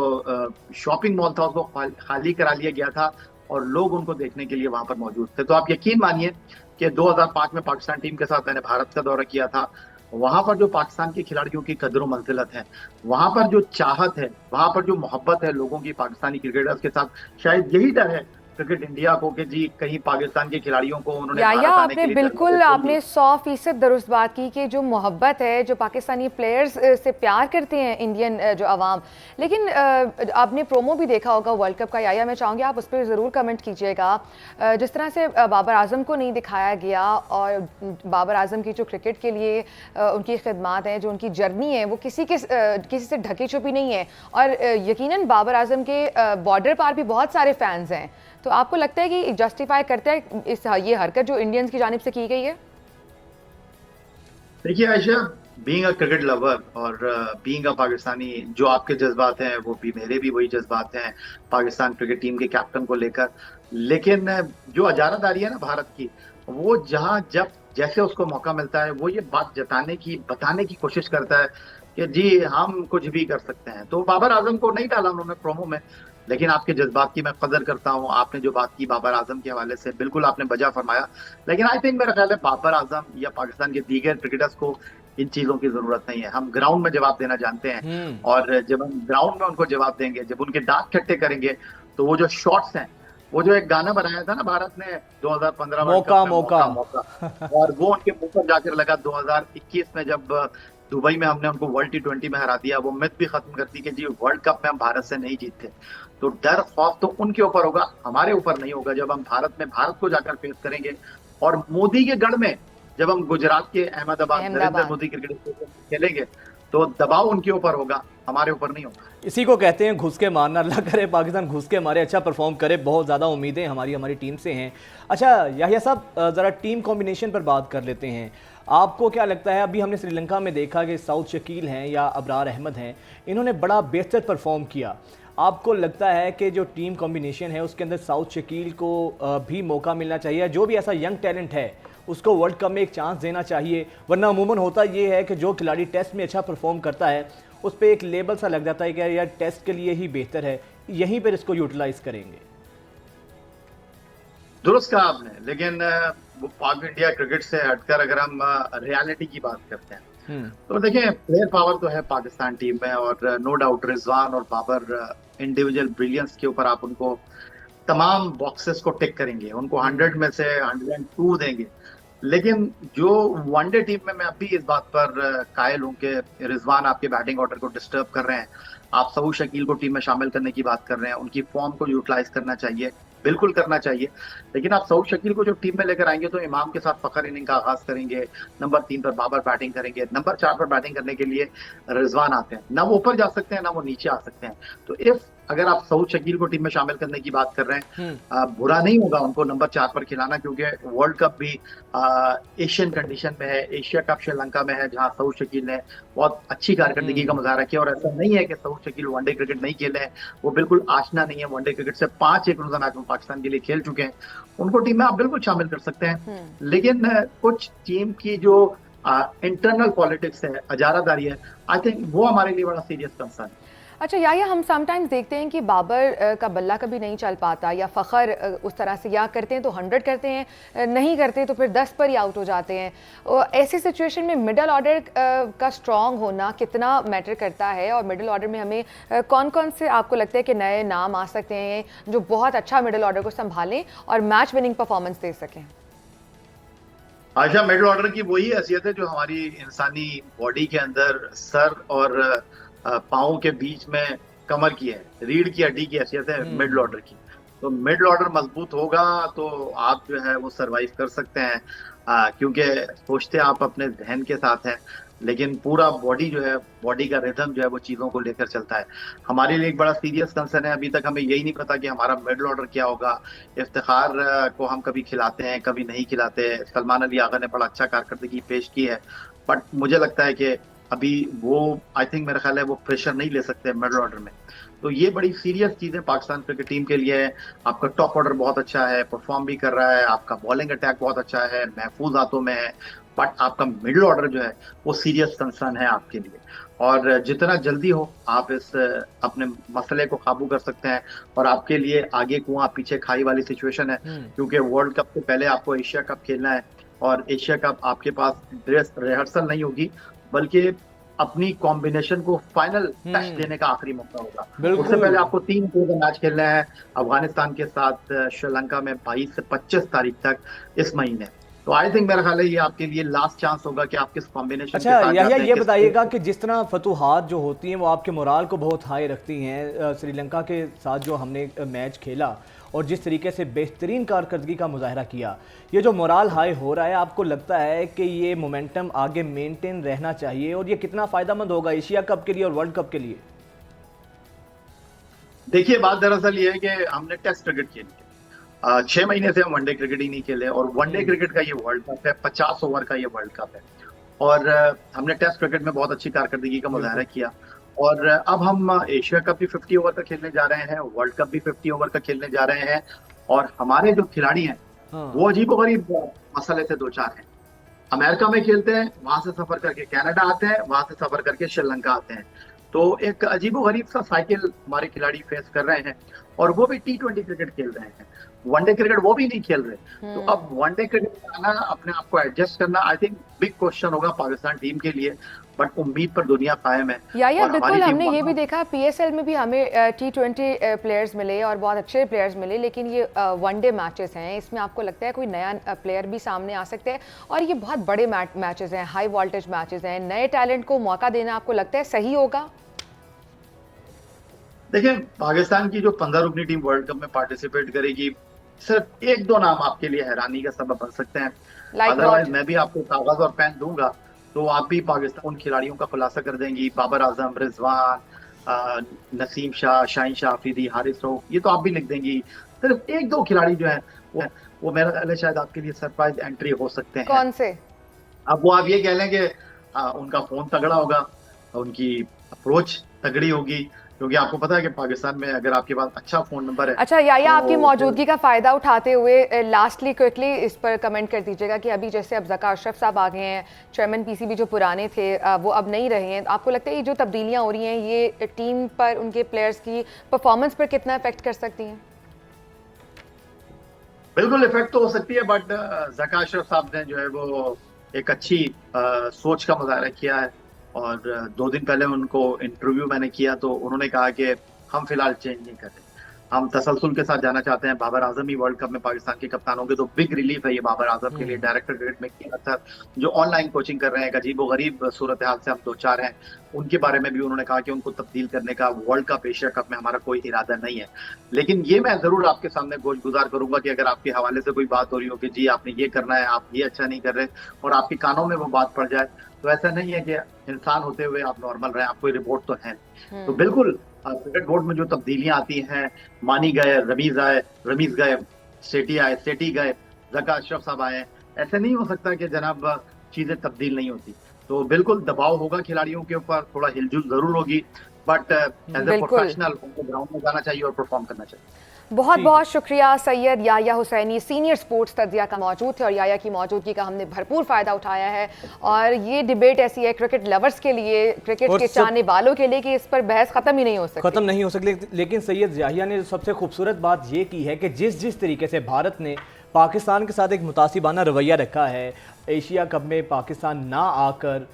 शॉपिंग मॉल था उसको खाली करा लिया गया था और लोग उनको देखने के लिए वहां पर मौजूद थे। तो आप यकीन मानिए कि 2005 में पाकिस्तान टीम के साथ मैंने भारत का दौरा किया था। वहां पर जो पाकिस्तान के खिलाड़ियों की कदर मंजिलत है, वहां पर जो चाहत है, वहां पर जो मोहब्बत है लोगों की पाकिस्तानी क्रिकेटर्स के साथ, शायद यही डर है क्रिकेट इंडिया को कि जी कहीं पाकिस्तान के खिलाड़ियों को उन्होंने भारत आने आपने के लिए बिल्कुल आपने 100% दुरुस्त बात की कि जो मोहब्बत है, जो पाकिस्तानी प्लेयर्स से प्यार करते हैं इंडियन जो अवाम। लेकिन आपने प्रोमो भी देखा होगा वर्ल्ड कप का, याया मैं चाहूँगी आप उस पर ज़रूर कमेंट कीजिएगा। जिस तरह से बाबर आजम को नहीं दिखाया गया और बाबर आजम की जो क्रिकेट के लिए उनकी खिदमात हैं, जो उनकी जर्नी है, वो किसी से ढकी छुपी नहीं है। और यकीनन बाबर आजम के बॉर्डर पार भी बहुत सारे फैंस हैं। तो आपको लगता है कि जस्टिफाई करता है ये हरकत जो इंडियंस की जानिब से की गई है? देखिए Ayesha, being a cricket lover और बीइंग अ पाकिस्तानी, जो आपके जज्बात हैं वो भी मेरे भी वही जज्बात हैं पाकिस्तान क्रिकेट टीम के कैप्टन को लेकर। लेकिन जो अजारादारी है ना भारत की, वो जहां जब जैसे उसको मौका मिलता है वो ये बात बताने की कोशिश करता है कि जी हम कुछ भी कर सकते हैं। तो बाबर आजम को नहीं डाला उन्होंने प्रोमो में, लेकिन आपके जज्बात की मैं कदर करता हूं। आपने जो बात की बाबर आजम के हवाले से, बिल्कुल आपने बजा फरमाया। लेकिन आई थिंक मेरा ख्याल है बाबर आजम या पाकिस्तान के दीगर क्रिकेटर्स को इन चीजों की जरूरत नहीं है। हम ग्राउंड में जवाब देना जानते हैं, और जब हम ग्राउंड में उनको जवाब देंगे, जब उनके दांत खट्टे करेंगे, तो वो जो शॉट्स हैं, वो जो एक गाना बनाया था ना भारत ने 2015 मौका मौका, और वो उनके मुंह पर जाकर लगा 2021 में जब दुबई में हमने उनको वर्ल्ड T20 में हरा दिया। वो मिथ भी खत्म कर दी कि जी वर्ल्ड कप में हम भारत से नहीं जीतते। तो डर खौफ तो उनके ऊपर होगा, हमारे ऊपर नहीं होगा। जब हम भारत को जाकर फेस करेंगे, और मोदी के गढ़ में जब हम गुजरात के अहमदाबाद नरेंद्र मोदी क्रिकेट स्टेडियम में खेलेंगे, तो दबाव उनके ऊपर होगा, हमारे ऊपर नहीं होगा। इसी को कहते हैं घुस के मारना। अल्लाह करे पाकिस्तान घुस के मारे, अच्छा परफॉर्म करे। बहुत ज़्यादा उम्मीदें हमारी टीम से हैं। अच्छा याहिया साहब, ज़रा टीम कॉम्बिनेशन पर बात कर लेते हैं। आपको क्या लगता है, अभी हमने श्रीलंका में देखा कि साउथ शकील हैं या अबरार अहमद हैं, इन्होंने बड़ा बेहतर परफॉर्म किया। आपको लगता है कि जो टीम कॉम्बिनेशन है उसके अंदर साउथ शकील को भी मौका मिलना चाहिए, जो भी ऐसा यंग टैलेंट है उसको वर्ल्ड कप में एक चांस देना चाहिए? वरना अमूमन होता ये है कि जो खिलाड़ी टेस्ट में अच्छा परफॉर्म करता है उस पर एक लेबल सा लग जाता है कि यार टेस्ट के लिए ही बेहतर है, यहीं पर इसको यूटिलाइज करेंगे। दुरुस्त कहा आपने, लेकिन पाक इंडिया क्रिकेट से हटकर अगर हम रियलिटी की बात करते हैं, तो देखें प्लेयर पावर तो है पाकिस्तान टीम में, और नो डाउट रिजवान और बाबर इंडिविजुअल ब्रिलियंस के ऊपर आप उनको तमाम बॉक्सेस को टिक करेंगे, उनको 100 में से 102 देंगे। लेकिन जो वनडे टीम में मैं अब भी इस बात पर कायल हूं कि रिजवान आपके बैटिंग ऑर्डर को डिस्टर्ब कर रहे हैं। आप सबू शकील को टीम में शामिल करने की बात कर रहे हैं, उनकी फॉर्म को यूटिलाइज करना चाहिए। बिल्कुल करना चाहिए। लेकिन आप सऊद शकील को जो टीम में लेकर आएंगे तो इमाम के साथ फखर इनिंग का आगाज करेंगे, नंबर 3 पर बाबर बैटिंग करेंगे, नंबर 4 पर बैटिंग करने के लिए रिजवान आते हैं। ना वो ऊपर जा सकते हैं ना वो नीचे आ सकते हैं। तो इफ अगर आप सऊद शकील को टीम में शामिल करने की बात कर रहे हैं, बुरा नहीं होगा उनको नंबर 4 पर खिलाना, क्योंकि वर्ल्ड कप भी एशियन कंडीशन में है, एशिया कप श्रीलंका में है, जहां सऊद शकील ने बहुत अच्छी कारकर्दगी का मुजाहरा किया। और ऐसा नहीं है कि सऊद शकील वनडे क्रिकेट नहीं खेले हैं, वो बिल्कुल आशना नहीं है वनडे क्रिकेट से। 5 एक रोजा मैच में पाकिस्तान के लिए खेल चुके हैं, उनको टीम में आप बिल्कुल शामिल कर सकते हैं। लेकिन कुछ टीम की जो इंटरनल पॉलिटिक्स है, अजारादारी है, आई थिंक वो हमारे लिए बड़ा सीरियस कंसर्न है। अच्छा याया, हम समटाइम्स देखते हैं कि बाबर का बल्ला कभी नहीं चल पाता, या फ़खर उस तरह से या करते हैं तो 100 करते हैं, नहीं करते तो फिर 10 पर ही आउट हो जाते हैं। और ऐसी सिचुएशन में मिडल ऑर्डर का स्ट्रॉन्ग होना कितना मैटर करता है, और मिडल ऑर्डर में हमें कौन कौन से आपको लगता है कि नए नाम आ सकते हैं जो बहुत अच्छा मिडल ऑर्डर को संभालें और मैच विनिंग परफॉर्मेंस दे सकें? आशा, मिडल ऑर्डर की वही हैसियत है जो हमारी इंसानी बॉडी के अंदर सर और पाँव के बीच में कमर की है, रीढ़ की हड्डी की हैसियत है मिडल ऑर्डर की। तो मिडल ऑर्डर मजबूत होगा तो आप जो है वो सरवाइव कर सकते हैं, क्योंकि सोचते आप अपने जहन के साथ हैं, लेकिन पूरा बॉडी जो है, बॉडी का रिदम जो है वो चीजों को लेकर चलता है। हमारे लिए एक बड़ा सीरियस कंसर्न है, अभी तक हमें यही नहीं पता कि हमारा मिडल ऑर्डर क्या होगा। इफ्तिखार को हम कभी खिलाते हैं, कभी नहीं खिलाते। सलमान अली आगा ने बड़ा अच्छा कारकर्दगी पेश की है, बट मुझे लगता है कि अभी वो, आई थिंक, मेरा ख्याल है वो प्रेशर नहीं ले सकते मिडल ऑर्डर में। तो ये बड़ी सीरियस चीजें पाकिस्तान क्रिकेट टीम के लिए है। आपका टॉप ऑर्डर बहुत अच्छा है, परफॉर्म भी कर रहा है, आपका बॉलिंग अटैक बहुत अच्छा है, महफूज हाथों में है, बट आपका मिडल ऑर्डर जो है वो सीरियस कंसर्न है आपके लिए। और जितना जल्दी हो आप इस अपने मसले को काबू कर सकते हैं। और आपके लिए आगे कुआं पीछे खाई वाली सिचुएशन है, क्योंकि वर्ल्ड कप से पहले आपको एशिया कप खेलना है, और एशिया कप आपके पास ड्रेस रिहर्सल नहीं होगी, बल्कि अपनी कॉम्बिनेशन को फाइनल टेस्ट देने का आखिरी मौका होगा। उससे पहले आपको 3 मैच खेलने हैं अफगानिस्तान के साथ, श्रीलंका में 22 से 25 तारीख तक इस महीने। तो आई थिंक मेरा ख्याल है ये आपके लिए लास्ट चांस होगा कि आप किस कॉम्बिनेशन अच्छा याहिया, ये बताइएगा कि जिस तरह फतुहात जो होती हैं वो आपके मोराल को बहुत हाई रखती हैं, श्रीलंका के साथ जो हमने मैच खेला और जिस तरीके से बेहतरीन कारकर्दगी का मुजाहरा किया, ये जो मोराल हाई हो रहा है, आपको लगता है कि ये मोमेंटम आगे मेंटेन रहना चाहिए, और ये कितना फ़ायदेमंद होगा एशिया कप के लिए और वर्ल्ड कप के लिए? देखिए, बात दरअसल ये है कि हमने टेस्ट क्रिकेट खेली है, 6 महीने से हम वनडे क्रिकेट ही नहीं खेले, और वनडे क्रिकेट का ये वर्ल्ड कप है, 50 ओवर का ये वर्ल्ड कप है, और हमने टेस्ट क्रिकेट में बहुत अच्छी कारकर्दगी का मुजाहरा किया। और अब हम एशिया कप भी 50 ओवर का खेलने जा रहे हैं, वर्ल्ड कप भी 50 ओवर का खेलने जा रहे हैं, और हमारे जो खिलाड़ी हैं वो अजीबोगरीब मसले से दो चार हैं। अमेरिका में खेलते हैं, वहां से सफर करके कनाडा आते हैं, वहां से सफर करके श्रीलंका आते हैं। तो एक अजीबोगरीब सा साइकिल हमारे खिलाड़ी फेस कर रहे हैं, और वो भी T20 क्रिकेट खेल रहे हैं, वनडे क्रिकेट वो भी नहीं खेल रहे। तो अब वनडे क्रिकेट में आना, अपने आप को एडजस्ट करना, आई थिंक बिग क्वेश्चन होगा पाकिस्तान टीम के लिए, बट उम्मीद पर दुनिया कायम है। या बिल्कुल, हमने ये भी देखा PSL में भी हमें T20 प्लेयर्स मिले और बहुत अच्छे प्लेयर्स मिले, लेकिन ये वनडे मैचेस हैं, इसमें आपको लगता है कोई नया प्लेयर भी सामने आ सकता है, और ये बहुत बड़े मैचेस हैं, हाई वोल्टेज मैचेस हैं, नए टैलेंट को मौका देना आपको लगता है सही होगा? देखिए, पाकिस्तान की जो 15 रुकनी टीम वर्ल्ड कप में पार्टिसिपेट करेगी, सिर्फ 1-2 नाम आपके लिए हैरानी का सबब बन सकते हैं। अदरवाइज मैं भी आपको कागज और पेन दूंगा तो आप भी पाकिस्तान उन खिलाड़ियों का खुलासा कर देंगी। बाबर आजम, रिजवान, नसीम शाह, शाहीन शाह अफरीदी, हारिस रऊफ, ये तो आप भी लिख देंगी। सिर्फ 1-2 खिलाड़ी जो है वो मेरा ख्याल है शायद आपके लिए सरप्राइज एंट्री हो सकते हैं। कौन से? अब वो आप ये कह लें कि उनका फोन तगड़ा होगा, उनकी अप्रोच तगड़ी होगी, क्योंकि आपको पता है कि पाकिस्तान में अगर आपके पास अच्छा फोन नंबर है। अच्छा याया, तो आपकी मौजूदगी का फायदा उठाते हुए लास्टली क्विकली इस पर कमेंट कर दीजिएगा कि अभी जैसे अब ज़का अशरफ साहब आ गए हैं, चेयरमैन PCB जो पुराने थे वो अब नहीं रहे हैं, आपको लगता है ये जो तब्दीलियां हो रही हैं ये टीम पर, उनके प्लेयर्स की परफॉर्मेंस पर कितना इफेक्ट कर सकती हैं? बिल्कुल इफेक्ट तो हो सकती है, बट ज़का अशरफ साहब ने जो है वो एक अच्छी सोच का मुजाहरा किया है, और 2 दिन पहले उनको इंटरव्यू मैंने किया तो उन्होंने कहा कि हम फिलहाल चेंज नहीं कर रहे। हम तसलसल के साथ जाना चाहते हैं। बाबर आजम ही वर्ल्ड कप में पाकिस्तान के कप्तान होंगे, तो बिग रिलीफ है ये बाबर आजम के लिए। डायरेक्टर क्रिकेट में अक्सर जो ऑनलाइन कोचिंग कर रहे हैं, अजीब गरीब सूरत हाल से हम दो चार हैं, उनके बारे में भी उन्होंने कहा कि उनको तब्दील करने का वर्ल्ड कप, एशिया कप में हमारा कोई इरादा नहीं है। लेकिन ये मैं जरूर आपके सामने गोशगुजार करूंगा कि अगर आपके हवाले से कोई बात हो रही हो कि जी आपने ये करना है, आप ये अच्छा नहीं कर रहे, और आपके कानों में वो बात पड़ जाए, तो ऐसा नहीं है कि इंसान होते हुए आप नॉर्मल रहे, आपको रिपोर्ट तो है। तो बिल्कुल क्रिकेट बोर्ड में जो तब्दीलियां आती हैं, मानी गए, रमीज गए, सेठी गए, जका अशरफ साहब आए, ऐसे नहीं हो सकता कि जनाब चीजें तब्दील नहीं होती। तो बिल्कुल दबाव होगा खिलाड़ियों के ऊपर, थोड़ा हिलजुल जरूर होगी, बट एज ए प्रोफेशनल उनको ग्राउंड में जाना चाहिए और परफॉर्म करना चाहिए। बहुत बहुत शुक्रिया सैयद याया हुसैनी, सीनियर स्पोर्ट्स तज्जिया का मौजूद थे, और याया की मौजूदगी का हमने भरपूर फ़ायदा उठाया है। और ये डिबेट ऐसी है क्रिकेट लवर्स के लिए, क्रिकेट के चाहने वालों के लिए, कि इस पर बहस ख़त्म ही नहीं हो सकती। ख़त्म नहीं हो सकती। लेकिन सैयद याहिया ने सबसे खूबसूरत बात ये की है कि जिस तरीके से भारत ने पाकिस्तान के साथ एक मुतासिबाना रवैया रखा है, एशिया कप में पाकिस्तान ना आकर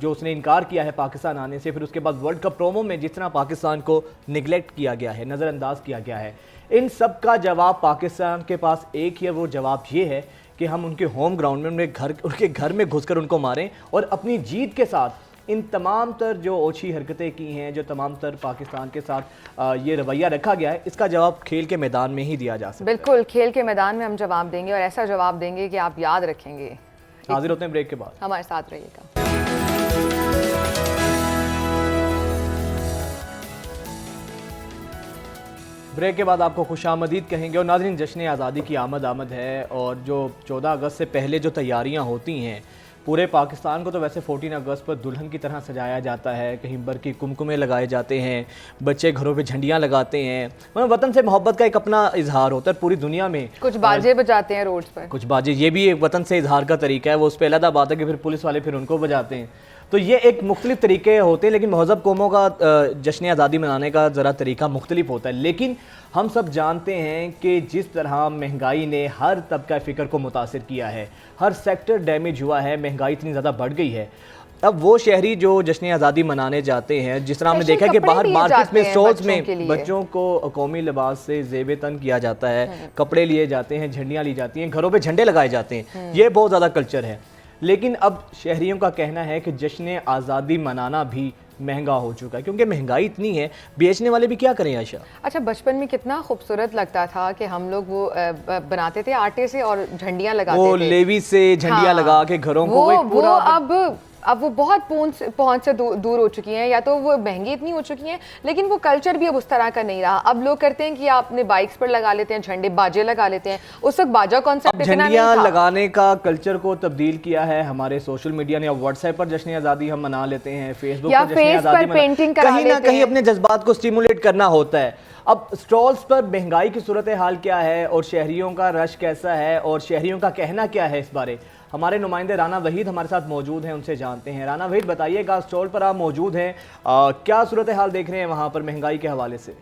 जो उसने इनकार किया है पाकिस्तान आने से, फिर उसके बाद वर्ल्ड कप प्रोमो में जिस तरह पाकिस्तान को निगलेक्ट किया गया है, नज़रअंदाज किया गया है, इन सब का जवाब पाकिस्तान के पास एक ही है। वो जवाब ये है कि हम उनके होम ग्राउंड में उनके घर में घुसकर उनको मारें, और अपनी जीत के साथ इन तमाम तर जो ओछी हरकतें की हैं, जो तमाम तर पाकिस्तान के साथ ये रवैया रखा गया है, इसका जवाब खेल के मैदान में ही दिया जा सकता है। बिल्कुल, खेल के मैदान में हम जवाब देंगे, और ऐसा जवाब देंगे कि आप याद रखेंगे। हाजिर होते हैं ब्रेक के बाद, हमारे साथ रहिएगा। ब्रेक के बाद आपको खुशामदीद कहेंगे। और नाज़रीन, जश्न आज़ादी की आमद है, और जो 14 अगस्त से पहले जो तैयारियां होती हैं पूरे पाकिस्तान को, तो वैसे 14 अगस्त पर दुल्हन की तरह सजाया जाता है, कहीं बरकी कुमकुमे लगाए जाते हैं, बच्चे घरों पे झंडियां लगाते हैं, मतलब वतन से मोहब्बत का एक अपना इजहार होता है पूरी दुनिया में। कुछ बाजे बजाते हैं रोड्स पर, कुछ बाजे, ये भी एक वतन से इजहार का तरीका है। वो उस पर अलग बात है कि फिर पुलिस वाले फिर उनको बजाते हैं। तो ये एक मुख्तलिफ तरीके होते हैं, लेकिन महज़ब कौमों का जश्न आज़ादी मनाने का ज़रा तरीका मुख्तलिफ होता है। लेकिन हम सब जानते हैं कि जिस तरह महंगाई ने हर तबका फ़िक्र को मुतासिर किया है, हर सेक्टर डैमेज हुआ है, महंगाई इतनी ज़्यादा बढ़ गई है, अब वो शहरी जो जश्न आज़ादी मनाने जाते हैं, जिस तरह हमने देखा कि बाहर मार्केट में स्टॉल्स में बच्चों को कौमी लिबास से ज़ेब तन किया जाता है, कपड़े लिए जाते हैं, झंडियाँ ली जाती हैं, घरों पे झंडे लगाए जाते हैं, ये बहुत ज़्यादा कल्चर है। लेकिन अब शहरियों का कहना है कि जश्न आज़ादी मनाना भी महंगा हो चुका है, क्योंकि महंगाई इतनी है, बेचने वाले भी क्या करें आयशा। अच्छा, बचपन में कितना खूबसूरत लगता था कि हम लोग वो बनाते थे आटे से और झंडियाँ लगाते थे, वो लेवी से झंडियाँ लगा के घरों को, वो अब वो बहुत पहुंच से दूर हो चुकी हैं, या तो वो महंगी इतनी हो चुकी हैं, लेकिन वो कल्चर भी अब उस तरह का नहीं रहा। अब लोग करते हैं कि आप अपने बाइक्स पर लगा लेते हैं झंडे, बाजे लगा लेते हैं। उस वक्त बाजा कॉन्सेप्ट झंडियाँ लगाने का कल्चर को तब्दील किया है हमारे सोशल मीडिया ने। अब व्हाट्सएप पर जश्न आज़ादी हम मना लेते हैं, फेसबुक या फेस पर पेंटिंग करा लेते हैं, कहीं ना कहीं अपने जज्बात को स्टिमुलेट करना होता है। अब स्टॉल्स पर महंगाई की सूरत हाल क्या है, और शहरियों का रश कैसा है, और शहरियों का कहना क्या है, इस बारे हमारे नुमाइंदे राना वहीद हमारे साथ मौजूद हैं, उनसे जानते हैं। राना वहीद, बताइएगा, स्टॉल पर आप मौजूद हैं, क्या सूरत हाल देख रहे हैं वहाँ पर महंगाई के हवाले से?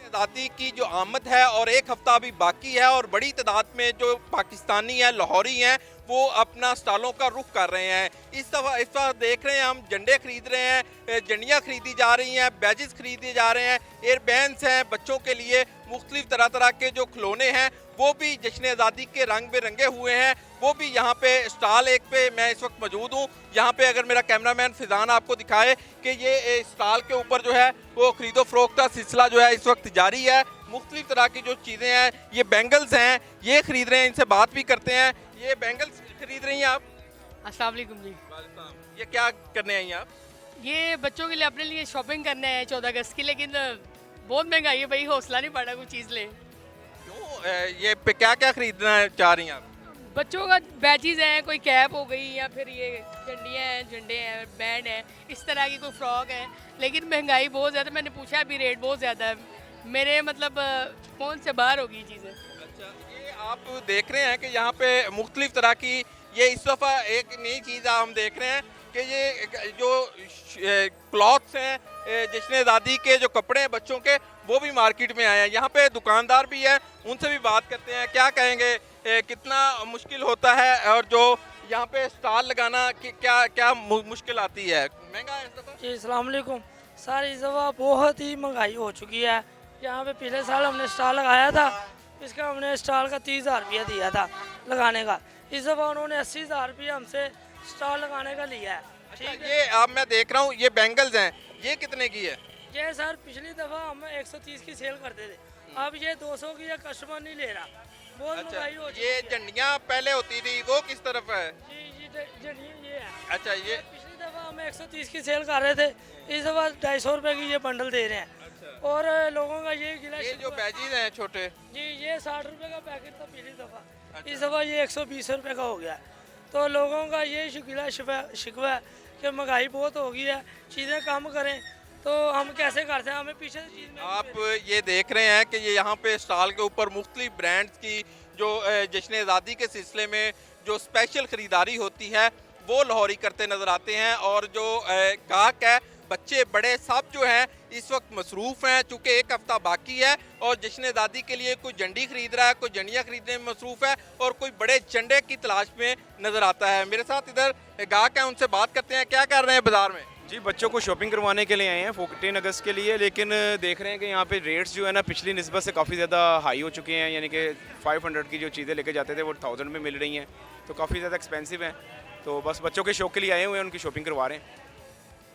आज़ादी की जो आमद है और एक हफ्ता अभी बाकी है, और बड़ी तादाद में जो पाकिस्तानी हैं, लाहौरी हैं, वो अपना स्टॉलों का रुख कर रहे हैं। इस वक्त देख रहे हैं हम झंडे खरीद रहे हैं, झंडियाँ खरीदी जा रही हैं, बैजेस खरीदे जा रहे हैं, एयर बैंड्स हैं बच्चों के लिए, मुख्तलिफ तरह के जो खिलौने हैं वो भी जश्न आज़ादी के रंग बिरंगे हुए हैं, वो भी यहाँ पे स्टॉल एक पे मैं इस वक्त मौजूद हूँ। यहाँ पे अगर मेरा कैमरामैन फिजान आपको दिखाए कि ये स्टॉल के ऊपर जो है वो खरीदो फरोख्त का सिलसिला जो है इस वक्त जारी है। मुख्तलिफ तरह की जो चीज़ें हैं, ये बैंगल्स हैं, ये खरीद रहे हैं, इनसे बात भी करते हैं। ये बैंगल्स खरीद रही हैं आप? अस्सलाम वालेकुम जी। ये क्या करने आई हैं आप? ये बच्चों के लिए, अपने लिए शॉपिंग करने हैं 14 अगस्त की, लेकिन बहुत महंगाई है भाई, हौसला नहीं पड़ा कोई चीज़ ले। क्यों, ये पे क्या क्या खरीदना चाह रही हैं आप? बच्चों का बैचेज हैं, कोई कैप हो गई, या फिर ये झंडियाँ हैं, झंडे हैं, बैंड हैं, इस तरह की कोई फ्रॉक है। लेकिन महंगाई बहुत ज़्यादा, मैंने पूछा अभी रेट बहुत ज़्यादा है, मेरे मतलब फ़ोन से बाहर होगी चीज़ें। अच्छा, ये आप देख रहे हैं कि यहाँ पे मुख्तलिफ तरह की, ये इस दफ़ा एक नई चीज़ हम देख रहे हैं कि ये जो क्लॉथ्स हैं, जश्न आज़ादी के जो कपड़े हैं बच्चों के, वो भी मार्केट में आए हैं। यहाँ पे दुकानदार भी हैं, उनसे भी बात करते हैं, क्या कहेंगे, कितना मुश्किल होता है, और जो यहाँ पे स्टॉल लगाना क्या क्या मुश्किल आती है, महंगा है इस दफ़ा? जी अस्सलाम वालेकुम सर, इस दफ़ा बहुत ही महंगाई हो चुकी है। यहाँ पे पिछले साल हमने स्टॉल लगाया था, इसका हमने स्टॉल का 30,000 रुपया दिया था लगाने का। इस दफ़ा उन्होंने 80,000 रुपया हमसे स्टॉल लगाने का लिया है। अच्छा, ये अब मैं देख रहा हूँ ये बैंगल्स हैं, ये कितने की है? ये सर पिछली दफ़ा हम 130 की सेल करते थे, अब ये 200 की, ये कस्टमर नहीं ले रहा। बहुत अच्छा, महंगाई हो चुकी ये है। झंडियाँ पहले होती थी, वो किस तरफ है? जी ये है। अच्छा, ये पिछली दफ़ा हम 130 की सेल कर रहे थे, इस दफ़ा 250 रुपये की ये बंडल दे रहे हैं। और लोगों का ये गिला ये जो बैजीज हैं छोटे, जी ये 60 रुपये का पैकेट था पिछली दफ़ा, इस दफ़ा ये 120 रुपये का हो गया है। तो लोगों का ये गिला शिकवा है कि महंगाई बहुत हो गई है, चीज़ें कम करें। तो हम कैसे करते हैं, हमें पीछे से चीज़ में आप ये देख रहे हैं कि ये यहाँ पे स्टॉल के ऊपर मुख्तलिफ ब्रांड्स की जो जश्न आज़ादी के सिलसिले में जो स्पेशल ख़रीदारी होती है वो लाहौरी करते नज़र आते हैं। और जो गाहक है, बच्चे बड़े सब जो हैं इस वक्त मसरूफ़ हैं, चूँकि एक हफ़्ता बाकी है और जश्न आज़ादी के लिए कोई झंडी खरीद रहा है, कोई झंडियाँ खरीदने में मसरूफ़ है और कोई बड़े झंडे की तलाश में नज़र आता है। मेरे साथ इधर गाहक हैं, उनसे बात करते हैं क्या कर रहे हैं बाज़ार में। जी बच्चों को शॉपिंग करवाने के लिए आए हैं 14 अगस्त के लिए, लेकिन देख रहे हैं कि यहाँ पे रेट्स जो है ना पिछली निस्बत से काफ़ी ज़्यादा हाई हो चुके हैं। यानी कि 500 की जो चीज़ें लेके जाते थे वो 1000 में मिल रही हैं, तो काफ़ी ज़्यादा एक्सपेंसिव हैं। तो बस बच्चों के शौक के लिए आए हुए हैं, उनकी शॉपिंग करवा रहे हैं।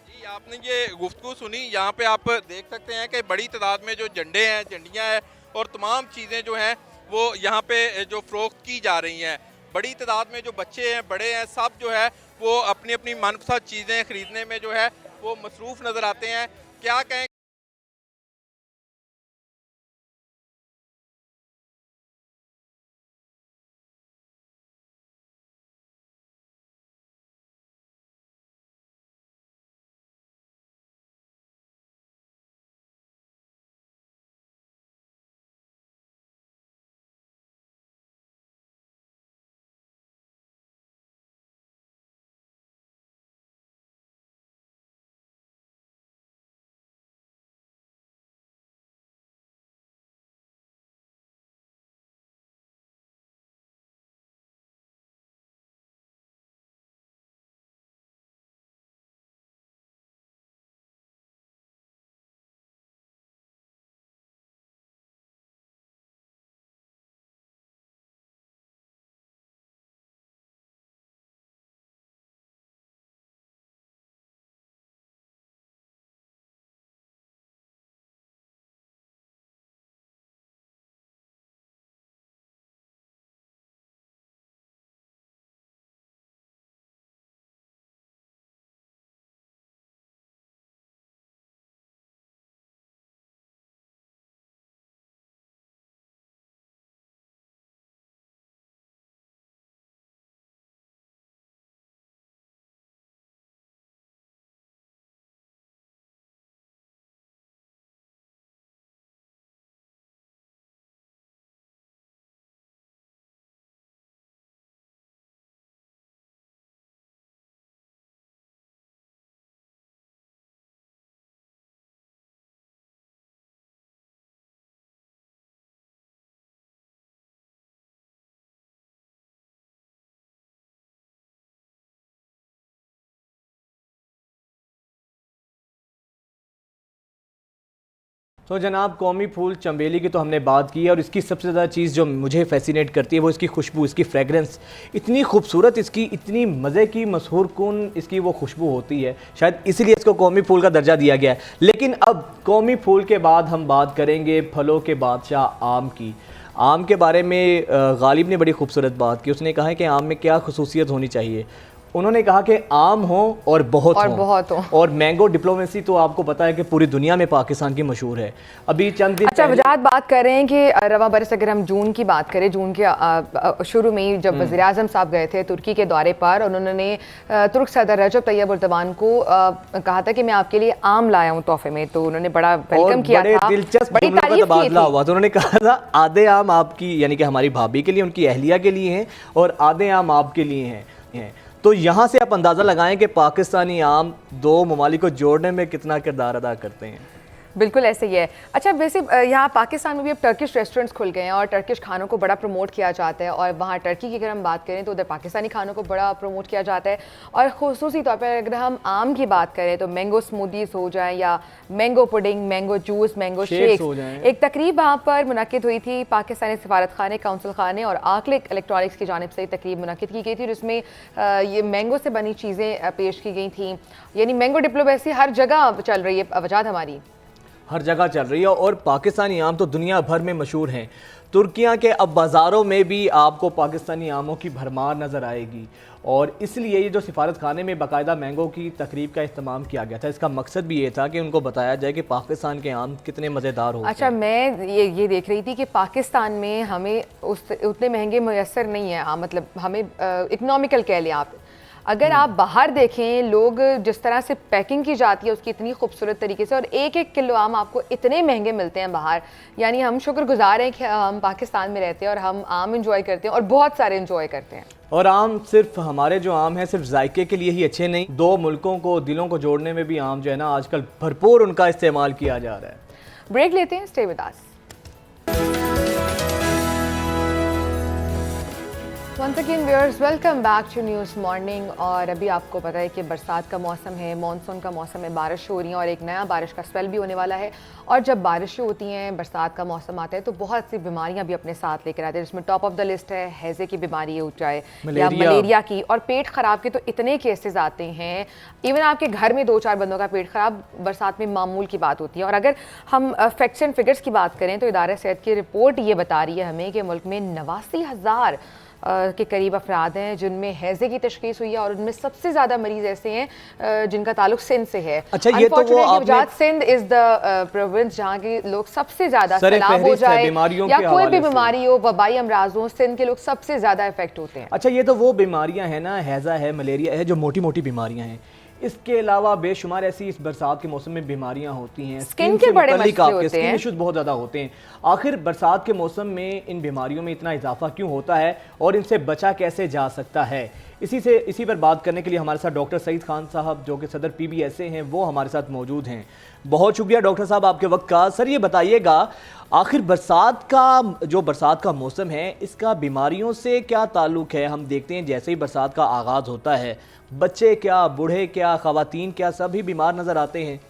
जी, आपने ये गुफ्तगू सुनी, यहाँ पे आप देख सकते हैं कि बड़ी तादाद में जो झंडे हैं, झंडियाँ हैं और तमाम चीज़ें जो हैं वो यहाँ पे जो फ़रोख्त की जा रही हैं। बड़ी तादाद में जो बच्चे हैं, बड़े हैं, सब जो है वो अपनी अपनी मनपसंद चीज़ें ख़रीदने में जो है वो मसरूफ़ नज़र आते हैं। क्या कहें तो जनाब कौमी फूल चंबेली की तो हमने बात की है, और इसकी सबसे ज़्यादा चीज़ जो मुझे फैसिनेट करती है वो इसकी खुशबू, इसकी फ्रेगरेंस इतनी खूबसूरत, इसकी इतनी मज़े की मशहूर कुन इसकी वो खुशबू होती है, शायद इसीलिए इसको कौमी फूल का दर्जा दिया गया है। लेकिन अब कौमी फूल के बाद हम बात करेंगे फलों के बादशाह आम की। आम के बारे में गालिब ने बड़ी खूबसूरत बात की। उसने कहा है कि आम में क्या खसूसियत होनी चाहिए। उन्होंने कहा कि आम हो और बहुत हो। और मैंगो डिप्लोमेसी तो आपको पता है कि पूरी दुनिया में पाकिस्तान की मशहूर है। अभी चंद दिन अच्छा, वजाहत बात कर रहे हैं कि रवा बरस अगर हम जून की बात करें, जून के शुरू में ही जब वज़ीर आज़म साहब गए थे तुर्की के दौरे पर, उन्होंने तुर्क सदर रजब तैयब एर्दोगान को कहा था कि मैं आपके लिए आम लाया हूँ तोहफे में, तो उन्होंने बड़ा वेलकम किया था, दिलचस्प बड़ी तारीफ की तबादला हुआ। तो उन्होंने कहा था आधे आम आपकी यानी कि हमारी भाभी के लिए, उनकी अहलिया के लिए हैं, और आधे आम आपके लिए हैं। तो यहाँ से आप अंदाज़ा लगाएं कि पाकिस्तानी आम दो ममालिक को जोड़ने में कितना किरदार अदा करते हैं। बिल्कुल ऐसे ही है। अच्छा वैसे यहाँ पाकिस्तान में भी अब टर्किश रेस्टोरेंट्स खुल गए हैं और टर्किश खानों को बड़ा प्रमोट किया जाता है, और वहाँ टर्की की अगर हम बात करें तो उधर पाकिस्तानी खानों को बड़ा प्रमोट किया जाता है। और ख़ुसूसी तौर पर अगर हम आम की बात करें तो मैंगो स्मूदीज़ हो जाए या mango pudding, mango juice, mango shakes. एक तकरीब वहाँ पर मुनक़िद हुई थी पाकिस्तानी सफारत खाने, काउंसिल खाने और आकलिक इलेक्ट्रॉनिक्स की जानिब से तकरीब मुनक़िद की गई थी, जिसमें ये मैंगो से बनी चीज़ें पेश की गई थी। यानी मैंगो डिप्लोमेसी हर जगह चल रही है, वजाद हमारी हर जगह चल रही है। और पाकिस्तानी आम तो दुनिया भर में मशहूर हैं। तुर्किया के अब बाज़ारों में भी आपको पाकिस्तानी आमों की भरमार नज़र आएगी, और इसलिए ये जो सिफारत खाने में बाकायदा मैंगो की तकरीब का इस्तेमाल किया गया था, इसका मकसद भी ये था कि उनको बताया जाए कि पाकिस्तान के आम कितने मज़ेदार होते हैं। अच्छा, मैं ये देख रही थी कि पाकिस्तान में हमें उतने महंगे मैसर नहीं है, मतलब हमें इकनॉमिकल कह लें आप। अगर आप बाहर देखें, लोग जिस तरह से पैकिंग की जाती है उसकी इतनी खूबसूरत तरीके से, और एक एक किलो आम आपको इतने महंगे मिलते हैं बाहर। यानी हम शुक्रगुजार हैं कि हम पाकिस्तान में रहते हैं और हम आम इंजॉय करते हैं और बहुत सारे इंजॉय करते हैं। और आम सिर्फ हमारे जो आम हैं सिर्फ जायके के लिए ही अच्छे नहीं, दो मुल्कों को दिलों को जोड़ने में भी आम जो है ना आजकल भरपूर उनका इस्तेमाल किया जा रहा है। ब्रेक लेते हैं, stay with us. Once again viewers, welcome back to news morning. और अभी आपको पता है कि बरसात का मौसम है, मानसून का मौसम है, बारिश हो रही है और एक नया बारिश का स्पेल भी होने वाला है। और जब बारिशें होती हैं, बरसात का मौसम आता है तो बहुत सी बीमारियां भी अपने साथ लेकर आते हैं, जिसमें टॉप ऑफ द लिस्ट है हैज़े की बीमारी हो जाए या मलेरिया की, और पेट ख़राब के तो इतने केसेस आते हैं। इवन आपके घर में 2-4 बंदों का पेट ख़राब बरसात में मामूल की बात होती है। और अगर हम फैक्ट्स एंड फिगर्स की बात करें तो इदारा सेहत की रिपोर्ट ये बता रही है हमें कि मुल्क में 89,000 के करीब अफराद हैं जिनमें हैज़े की तशख़ीस हुई है, और उनमें सबसे ज़्यादा मरीज़ ऐसे हैं जिनका ताल्लुक सिंध से है। अच्छा, ये तो वो आपने सिंध इज़ द प्रोविंस जहाँ के लोग सबसे ज़्यादा सैलाब हो जाए या कोई भी बीमारी हो, वबाई अमराज हो, सिंध के लोग सबसे ज़्यादा इफेक्ट होते हैं। अच्छा, ये तो वो बीमारियां हैं ना, हैज़ा है, मलेरिया है, जो मोटी मोटी बीमारियां हैं। इसके अलावा बेशुमार ऐसी इस बरसात के मौसम में बीमारियां होती हैं, स्किन के बड़े मसले होते हैं, इश्यूज बहुत ज़्यादा होते हैं। आखिर बरसात के मौसम में इन बीमारियों में इतना इजाफा क्यों होता है और इनसे बचा कैसे जा सकता है? इसी पर बात करने के लिए हमारे साथ डॉक्टर सईद खान साहब जो कि सदर PBSA हैं, वो हमारे साथ मौजूद हैं। बहुत शुक्रिया डॉक्टर साहब आपके वक्त का। सर ये बताइएगा, आखिर बरसात का मौसम है, इसका बीमारियों से क्या ताल्लुक़ है? हम देखते हैं जैसे ही बरसात का आगाज़ होता है, बच्चे क्या, बूढ़े क्या, ख़वातीन क्या, सभी बीमार नज़र आते हैं।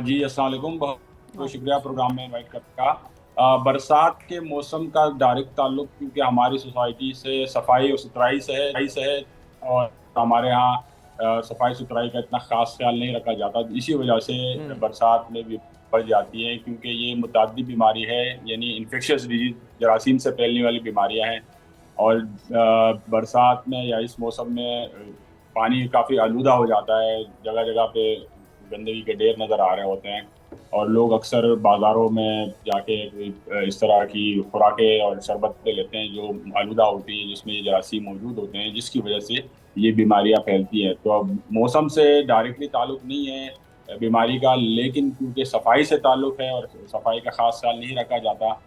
जी अस्सलाम वालेकुम, बहुत शुक्रिया प्रोग्राम में इनवाइट करने का। बरसात के मौसम का डायरेक्ट ताल्लुक क्योंकि हमारी सोसाइटी से सफाई और सुथराई से है, और हमारे यहाँ सफाई सुथराई का इतना ख़ास ख्याल नहीं रखा जाता, इसी वजह से बरसात में भी बढ़ जाती है, क्योंकि ये मुताद्दी बीमारी है, यानी इन्फेक्शियस डिजीज, जरासीम से फैलने वाली बीमारियाँ हैं। और बरसात में या इस मौसम में पानी काफ़ी आलूदा हो जाता है, जगह जगह पे गंदगी के ढेर नज़र आ रहे होते हैं, और लोग अक्सर बाज़ारों में जाके इस तरह की खुराकें और शरबतें लेते हैं जो आलूदा होती हैं, जिसमें ये जरासीम मौजूद होते हैं, जिसकी वजह से ये बीमारियां फैलती हैं। तो अब मौसम से डायरेक्टली ताल्लुक़ नहीं है बीमारी का, लेकिन क्योंकि सफाई से ताल्लुक़ है और सफाई का ख़ास ख्याल नहीं रखा जाता,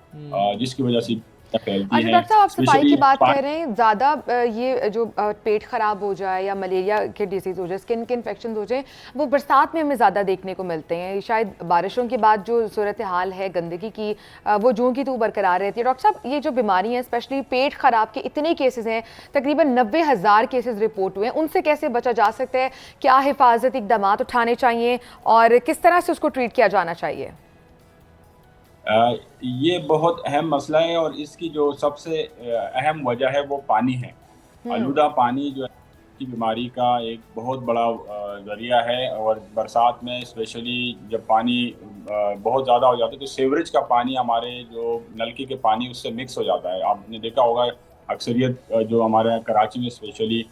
जिसकी वजह से अच्छा डॉक्टर साहब, आप सफाई की बात कर रहे हैं, ज़्यादा ये जो पेट ख़राब हो जाए या मलेरिया के डिसीज़ हो जाए, स्किन के इन्फेक्शन हो जाए, वो बरसात में हमें ज़्यादा देखने को मिलते हैं। शायद बारिशों के बाद जो सूरत हाल है गंदगी की, वो जूं की तू बरकरार रहती है। डॉक्टर साहब, ये जो बीमारी है, स्पेशली पेट ख़राब के इतने केसेस हैं, तकरीबन 90,000 केसेस रिपोर्ट हुए हैं, उनसे कैसे बचा जा सकता है? क्या हिफाजती इक़दाम उठाने चाहिए और किस तरह से उसको ट्रीट किया जाना चाहिए? ये बहुत अहम मसला है, और इसकी जो सबसे अहम वजह है वो पानी है। आलूदा पानी जो है की बीमारी का एक बहुत बड़ा ज़रिया है, और बरसात में स्पेशली जब पानी बहुत ज़्यादा हो जाता है तो सीवरेज का पानी हमारे जो नलके के पानी उससे मिक्स हो जाता है। आपने देखा होगा अक्सरियत जो हमारे यहाँ कराची में स्पेशली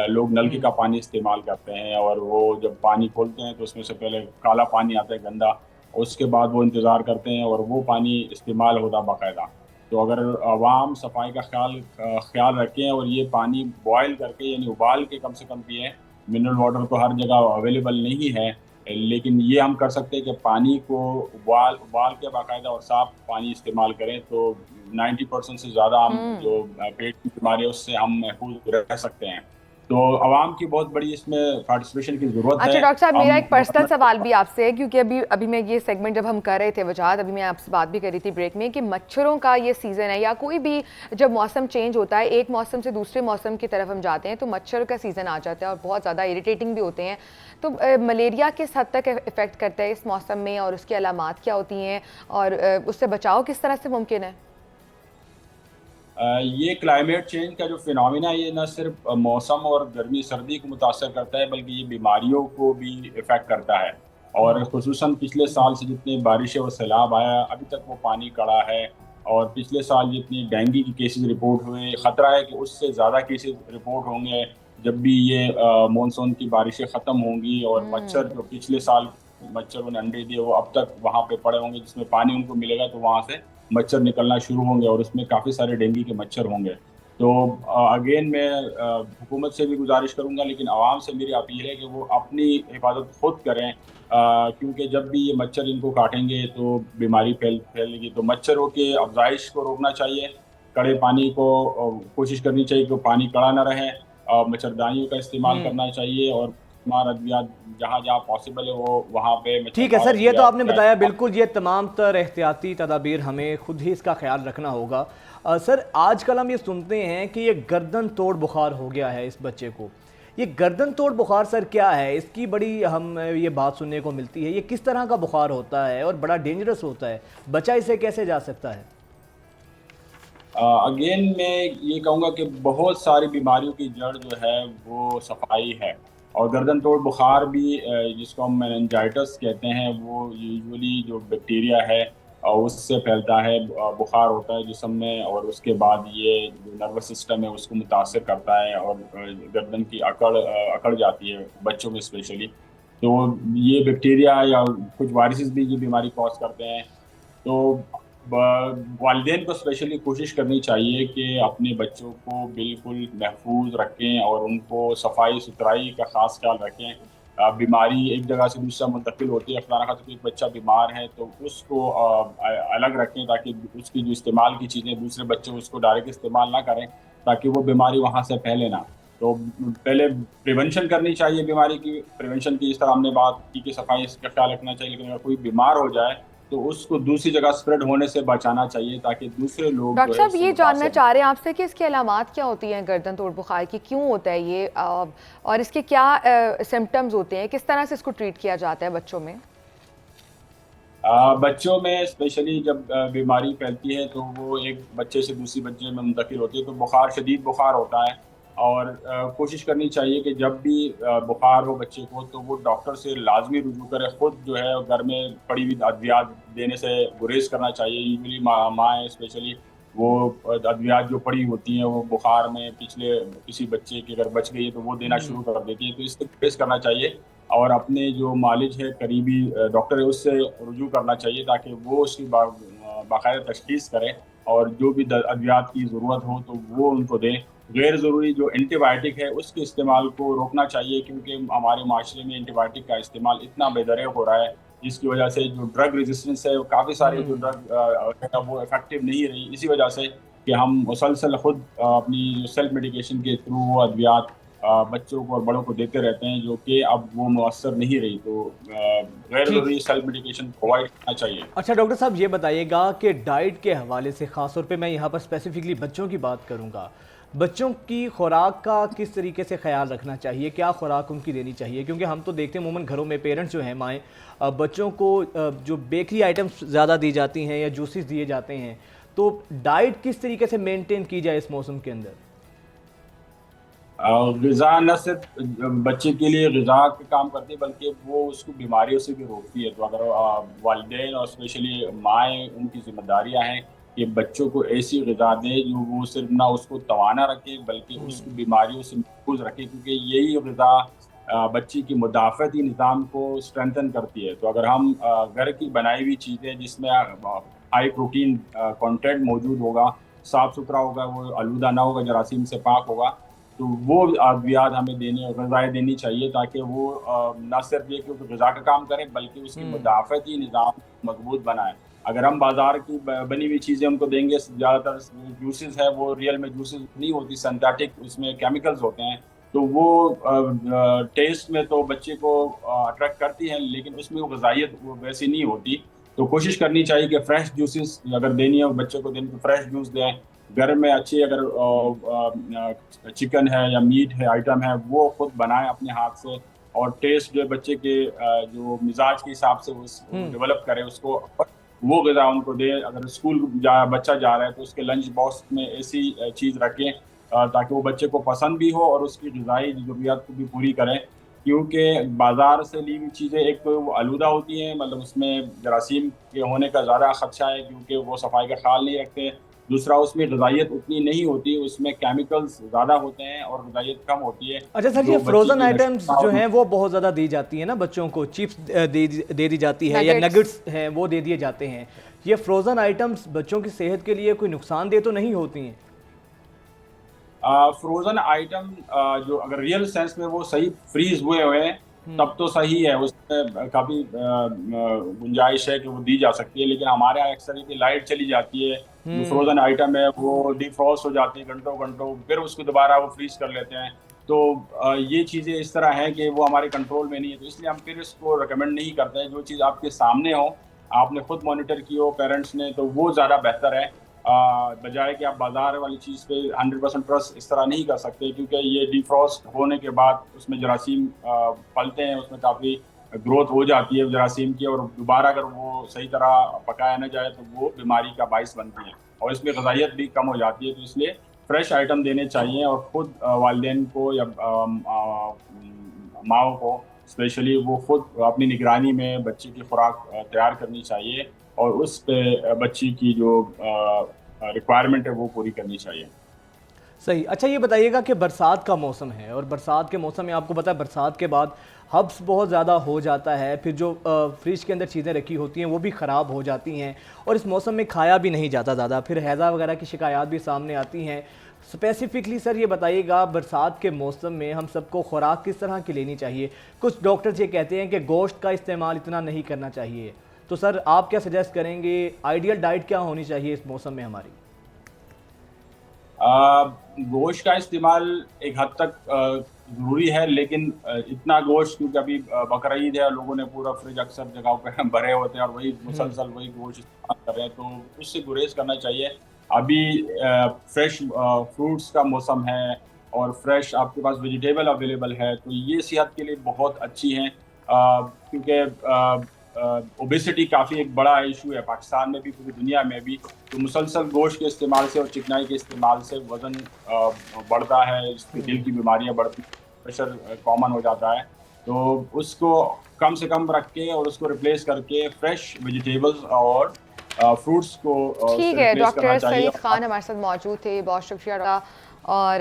लोग नलके का पानी इस्तेमाल करते हैं, और वो जब पानी खोलते हैं तो उसमें से पहले काला पानी आता है गंदा, उसके बाद वो इंतज़ार करते हैं और वो पानी इस्तेमाल होता बाकायदा। तो अगर आवाम सफाई का ख्याल रखें और ये पानी बॉयल करके यानी उबाल के कम से कम पिएँ, मिनरल वाटर तो हर जगह अवेलेबल नहीं है, लेकिन ये हम कर सकते हैं कि पानी को उबाल के बाकायदा और साफ़ पानी इस्तेमाल करें, तो 90% से ज़्यादा हम जो पेट की बीमारी है उससे हम महफूज रह सकते हैं। तो आवाम की बहुत बड़ी इसमें पार्टिसिपेशन की ज़रूरत है। अच्छा डॉक्टर साहब, मेरा हम एक पर्सनल सवाल भी आपसे है, क्योंकि अभी अभी मैं ये सेगमेंट जब हम कर रहे थे वजाहत, अभी मैं आपसे बात भी कर रही थी ब्रेक में कि मच्छरों का ये सीज़न है, या कोई भी जब मौसम चेंज होता है, एक मौसम से दूसरे मौसम की तरफ हम जाते हैं तो मच्छर का सीज़न आ जाता है और बहुत ज़्यादा इरिटेटिंग भी होते हैं। तो मलेरिया किस हद तक इफ़ेक्ट करता है इस मौसम में, और उसकी अलामात क्या होती हैं, और उससे बचाव किस तरह से मुमकिन है? ये क्लाइमेट चेंज का जो फिनोमिना है, ये न सिर्फ मौसम और गर्मी सर्दी को मुतासर करता है, बल्कि ये बीमारियों को भी इफ़ेक्ट करता है। और खुसूसन पिछले साल से जितनी बारिशें और सैलाब आया, अभी तक वो पानी कड़ा है। और पिछले साल जितनी डेंगू की केसेस रिपोर्ट हुए, ख़तरा है कि उससे ज़्यादा केसेस रिपोर्ट होंगे जब भी ये मानसून की बारिशें ख़त्म होंगी। और मच्छर जो पिछले साल मच्छरों ने अंडे दिए, वो अब तक वहाँ पे पड़े होंगे, जिसमें पानी उनको मिलेगा तो वहाँ से मच्छर निकलना शुरू होंगे और उसमें काफ़ी सारे डेंगू के मच्छर होंगे। तो अगेन मैं हुकूमत से भी गुजारिश करूँगा, लेकिन आवाम से मेरी अपील है कि वो अपनी हिफाजत खुद करें, क्योंकि जब भी ये मच्छर इनको काटेंगे तो बीमारी फैलेगी। तो मच्छरों के अफजाइश को रोकना चाहिए, कड़े पानी को कोशिश करनी चाहिए कि पानी कड़ा ना रहे, मच्छरदानियों का इस्तेमाल करना चाहिए, और बीमार अद्वियात जहाँ जहाँ पॉसिबल है वो वहाँ पे ठीक है सर, ये तो आपने बताया बिल्कुल, ये तमाम तर एहतियाती तदाबीर हमें खुद ही इसका ख्याल रखना होगा। सर, आजकल हम ये सुनते हैं कि ये गर्दन तोड़ बुखार हो गया है इस बच्चे को। ये गर्दन तोड़ बुखार सर क्या है? इसकी बड़ी हम ये बात सुनने को मिलती है। ये किस तरह का बुखार होता है और बड़ा डेंजरस होता है? बच्चा इसे कैसे जा सकता है? अगेन मैं ये कहूँगा कि बहुत सारी बीमारियों की जड़ जो है वो सफाई है। और गर्दन तोड़ बुखार भी जिसको हम मेनिंजाइटिस कहते हैं, वो यूजुअली जो बैक्टीरिया है उससे फैलता है। बुखार होता है जिस्म में, और उसके बाद ये जो नर्वस सिस्टम है उसको मुतासर करता है, और गर्दन की अकड़ जाती है बच्चों में स्पेशली। तो ये बैक्टीरिया या कुछ वायरसेस भी ये बीमारी कॉज करते हैं। तो वालिदैन को स्पेशली कोशिश करनी चाहिए कि अपने बच्चों को बिल्कुल महफूज रखें और उनको सफाई सुथराई का ख़ास ख्याल रखें। बीमारी एक जगह से दूसरा मुंतकिल होती है, खुदा न खास्ता कोई बच्चा बीमार है तो उसको अलग रखें, ताकि उसकी जो इस्तेमाल की चीज़ें दूसरे बच्चे उसको डायरेक्ट इस्तेमाल ना करें, ताकि वो बीमारी वहाँ से फैले ना। तो पहले प्रिवेंशन करनी चाहिए बीमारी की। प्रिवेंशन की इस तरह हमने बात की कि सफाई का ख्याल रखना चाहिए, लेकिन अगर कोई बीमार हो जाए तो उसको दूसरी जगह स्प्रेड होने से बचाना चाहिए, ताकि दूसरे लोग डॉक्टर साहब ये जानना चाह रहे हैं आपसे कि इसकी अलामात क्या होती हैं गर्दन तोड़ बुखार की, क्यों होता है ये, और इसके क्या सिम्टम्स होते हैं, किस तरह से इसको ट्रीट किया जाता है बच्चों में? बच्चों में स्पेशली जब बीमारी फैलती है तो वो एक बच्चे से दूसरे बच्चे में मुंतकिल होती है। तो बुखार, शदीद बुखार होता है, और कोशिश करनी चाहिए कि जब भी बुखार हो बच्चे को तो वो डॉक्टर से लाजमी रुजू करे। ख़ुद जो है घर में पड़ी हुई अद्वियात देने से गुरेज करना चाहिए। यूजुअली माँ स्पेशली वो अद्वियात जो पड़ी होती हैं वो बुखार में पिछले किसी बच्चे की अगर बच गई है तो वो देना शुरू कर देती है, तो इससे गुरेज करना चाहिए। और अपने जो मालिज है, करीबी डॉक्टर है, उससे रुजू करना चाहिए, ताकि वो उसकी बाकायदा तशख़ीस करें और जो भी अद्वियात की ज़रूरत हो तो वो उनको दें। गैर ज़रूरी जो एंटीबायोटिक है उसके इस्तेमाल को रोकना चाहिए, क्योंकि हमारे माशरे में एंटीबायोटिक का इस्तेमाल इतना बेदरक हो रहा है, जिसकी वजह से जो ड्रग रेजिस्टेंस है, काफ़ी सारे जो ड्रग वो इफेक्टिव नहीं रही, इसी वजह से कि हम मुसलसल खुद अपनी सेल्फ मेडिकेशन के थ्रू वो अद्वियात बच्चों को और बड़ों को देते रहते हैं, जो कि अब वो मुअस्सर नहीं रही। तो गैर ज़रूरी सेल्फ मेडिकेशन अवॉइड करना चाहिए। अच्छा डॉक्टर साहब, ये बताइएगा कि डाइट के हवाले से ख़ास तौर पे मैं यहाँ पर स्पेसिफिकली बच्चों की बात करूँगा। बच्चों की खुराक का किस तरीके से ख्याल रखना चाहिए, क्या खुराक उनकी देनी चाहिए? क्योंकि हम तो देखते हैं अमूमन घरों में पेरेंट्स जो हैं, माएँ, बच्चों को जो बेकरी आइटम्स ज़्यादा दी जाती हैं या जूसेस दिए जाते हैं, तो डाइट किस तरीके से मेंटेन की जाए इस मौसम के अंदर? ग़िज़ा न सिर्फ बच्चे के लिए ग़िज़ा का काम करती है, बल्कि वो उसको बीमारियों से भी रोकती है। तो अगर वालिदैन और स्पेशली माएँ, उनकी ज़िम्मेदारियाँ हैं कि बच्चों को ऐसी ग़िज़ा दें जो वो सिर्फ ना उसको तवाना रखे, बल्कि उसको बीमारियों से महफूज रखे, क्योंकि यही ग़िज़ा बच्चे की मुदाफ़ती निज़ाम को स्ट्रेंथन करती है। तो अगर हम घर की बनाई हुई चीज़ें जिसमें हाई प्रोटीन कंटेंट मौजूद होगा, साफ़ सुथरा होगा, वो आलूदा ना होगा, जरासीम से पाक होगा, तो वो अद्वियात हमें ग़िज़ाएँ देनी चाहिए, ताकि वो ना सिर्फ ये कि ग़िज़ा का काम करें, बल्कि उसकी मुदाफ़ती निज़ाम मजबूत बनाए। अगर हम बाज़ार की बनी हुई चीज़ें उनको देंगे, ज़्यादातर जूसेस है वो रियल में जूसेस नहीं होती, सिंथेटिक उसमें केमिकल्स होते हैं, तो वो टेस्ट में तो बच्चे को अट्रैक्ट करती हैं, लेकिन उसमें वो गज़ाइयत वो वैसी नहीं होती। तो कोशिश करनी चाहिए कि फ्रेश जूसेस अगर देनी है बच्चे को देनी तो फ्रेश जूस दें। घर में अच्छी अगर चिकन है या मीट है आइटम है वो खुद बनाएं अपने हाथ से, और टेस्ट जो बच्चे के जो मिजाज के हिसाब से वो डेवलप करें उसको, वो ग़िज़ा उनको दें। अगर स्कूल बच्चा जा रहा है तो उसके लंच बॉक्स में ऐसी चीज़ रखें ताकि वो बच्चे को पसंद भी हो और उसकी ग़िज़ाई ज़रूरियात को भी पूरी करें। क्योंकि बाज़ार से ली हुई चीज़ें एक तो वो आलूदा होती हैं, मतलब उसमें जरासीम के होने का ज़्यादा ख़दशा है क्योंकि वो सफाई का ख्याल नहीं रखते। दूसरा, उसमें ग़िज़ाइयत उतनी नहीं होती, उसमें केमिकल्स ज़्यादा होते हैं और ग़िज़ाइयत कम होती है। अच्छा सर, ये फ्रोज़न आइटम्स जो हैं वो बहुत ज़्यादा दी जाती है ना बच्चों को, चिप्स दे दी जाती है या नगेट्स हैं वो दे दिए जाते हैं। ये फ्रोज़न आइटम्स बच्चों की सेहत के लिए कोई नुकसानदेह तो नहीं होती हैं? फ्रोज़न आइटम जो अगर रियल सेंस में वो सही फ्रीज हुए हैं तब तो सही है, उसमें काफ़ी गुंजाइश है कि वो दी जा सकती है। लेकिन हमारे यहाँ अक्सर की लाइट चली जाती है, जो फ्रोज़न आइटम है वो डिफ्रॉस्ट हो जाती है घंटों घंटों, फिर उसको दोबारा वो फ्रीज कर लेते हैं। तो ये चीज़ें इस तरह हैं कि वो हमारे कंट्रोल में नहीं है, तो इसलिए हम फिर इसको रिकमेंड नहीं करते हैं। जो चीज़ आपके सामने हो, आपने खुद मॉनिटर की हो पेरेंट्स ने, तो वो ज़्यादा बेहतर है, बजाय कि आप बाजार वाली चीज़ पे 100% ट्रस्ट इस तरह नहीं कर सकते, क्योंकि ये डिफ्रॉस्ट होने के बाद उसमें जरासीम पलते हैं, उसमें काफ़ी ग्रोथ हो जाती है जरासीम की, और दोबारा अगर वो सही तरह पकाया ना जाए तो वो बीमारी का बाइस बनती है और इसमें ग़िज़ाइयत भी कम हो जाती है। तो इसलिए फ्रेश आइटम देने चाहिए और ख़ुद वालिदैन को या माओ को स्पेशली वो खुद अपनी निगरानी में बच्चे की खुराक तैयार करनी चाहिए और उस पे बच्ची की जो रिक्वायरमेंट है वो पूरी करनी चाहिए। सही। अच्छा ये बताइएगा कि बरसात का मौसम है और बरसात के मौसम में आपको पता है बरसात के बाद हब्स बहुत ज़्यादा हो जाता है, फिर जो फ्रिज के अंदर चीज़ें रखी होती हैं वो भी ख़राब हो जाती हैं और इस मौसम में खाया भी नहीं जाता ज़्यादा, फिर हैज़ा वगैरह की शिकायत भी सामने आती हैं। स्पेसिफिकली सर ये बताइएगा बरसात के मौसम में हम सबको खुराक किस तरह की लेनी चाहिए? कुछ डॉक्टर्स ये कहते हैं कि गोश्त का इस्तेमाल इतना नहीं करना चाहिए, तो सर आप क्या सजेस्ट करेंगे, आइडियल डाइट क्या होनी चाहिए इस मौसम में हमारी? गोश्त का इस्तेमाल एक हद तक ज़रूरी है, लेकिन इतना गोश्त, क्योंकि अभी बकरीद है, लोगों ने पूरा फ्रिज अक्सर जगहों पे भरे होते हैं और वही मुसलसल वही गोश्त इस्तेमाल कर रहे हैं, तो उससे गुरेज करना चाहिए। अभी फ्रेश फ्रूट्स का मौसम है और फ्रेश आपके पास वेजिटेबल अवेलेबल है, तो ये सेहत के लिए बहुत अच्छी हैं, क्योंकि ओबेसिटी काफ़ी एक बड़ा इशू है पाकिस्तान में भी, पूरी दुनिया में भी। तो मुसलसल गोश्त के इस्तेमाल से और चिकनाई के इस्तेमाल से वज़न बढ़ता है, इसकी दिल की बीमारियां बढ़ती, प्रेशर कॉमन हो जाता है। तो उसको कम से कम रख के और उसको रिप्लेस करके फ्रेश वेजिटेबल्स और फ्रूट्स को ठीक है। डॉक्टर सईद खान हमारे साथ मौजूद थे, बहुत शुक्रिया। और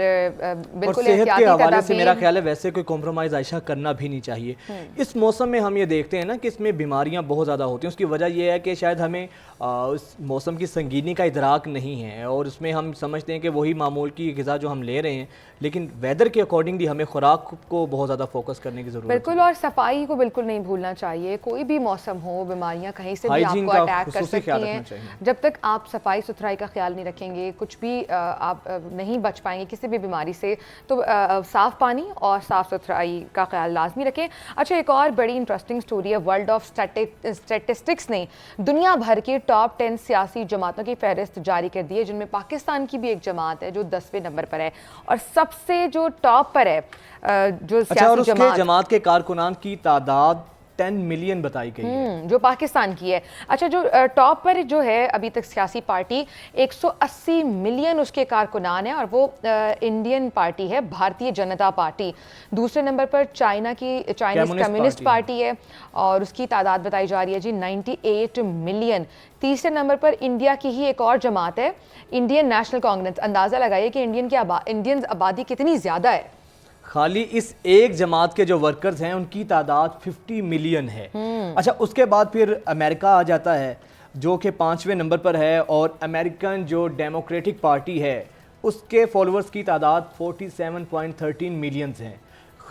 बिल्कुल सेहत के हवाले से मेरा ख्याल है वैसे कोई कॉम्प्रोमाइज़ आयशा करना भी नहीं चाहिए। इस मौसम में हम ये देखते हैं ना कि इसमें बीमारियां बहुत ज़्यादा होती हैं, उसकी वजह यह है कि शायद हमें उस मौसम की संगीनी का इदराक नहीं है और उसमें हम समझते हैं कि वही मामूल की ग़िज़ा जो हम ले रहे हैं, लेकिन वेदर के अकॉर्डिंगली हमें खुराक को बहुत ज़्यादा फोकस करने की ज़रूरत है। बिल्कुल, और सफाई को बिल्कुल नहीं भूलना चाहिए। कोई भी मौसम हो, बीमारियां कहीं से भी आपको अटैक कर सकती हैं। जब तक आप सफाई सुथराई का ख्याल नहीं रखेंगे, कुछ भी आप नहीं बच पाएंगे किसी भी बीमारी से। तो साफ़ पानी और साफ़ सुथराई का ख्याल लाजमी रखें। अच्छा, एक और बड़ी इंटरेस्टिंग स्टोरी है। वर्ल्ड ऑफ स्टैटिस्टिक्स ने दुनिया भर की टॉप 10 सियासी जमातों की फहरिस्त जारी कर दी है, जिनमें पाकिस्तान की भी एक जमात है जो 10वें नंबर पर है और सबसे जो टॉप पर है जो सियासी जमात के कारकुनान की तादाद 10 मिलियन बताई गई है जो पाकिस्तान की है। अच्छा, जो टॉप पर जो है अभी तक सियासी पार्टी 180 मिलियन उसके कारकुनान है और वो इंडियन पार्टी है, भारतीय जनता पार्टी। दूसरे नंबर पर चाइनीज कम्युनिस्ट पार्टी है और उसकी तादाद बताई जा रही है जी 98 मिलियन। तीसरे नंबर पर इंडिया की ही एक और जमात है, इंडियन नेशनल कांग्रेस। अंदाज़ा लगाइए कि इंडियन आबादी कितनी ज़्यादा है। खाली इस एक जमात के जो वर्कर्स हैं उनकी तादाद 50 मिलियन है। अच्छा, उसके बाद फिर अमेरिका आ जाता है जो कि 5वें नंबर पर है और अमेरिकन जो डेमोक्रेटिक पार्टी है उसके फॉलोअर्स की तादाद 47.13 मिलियंस हैं।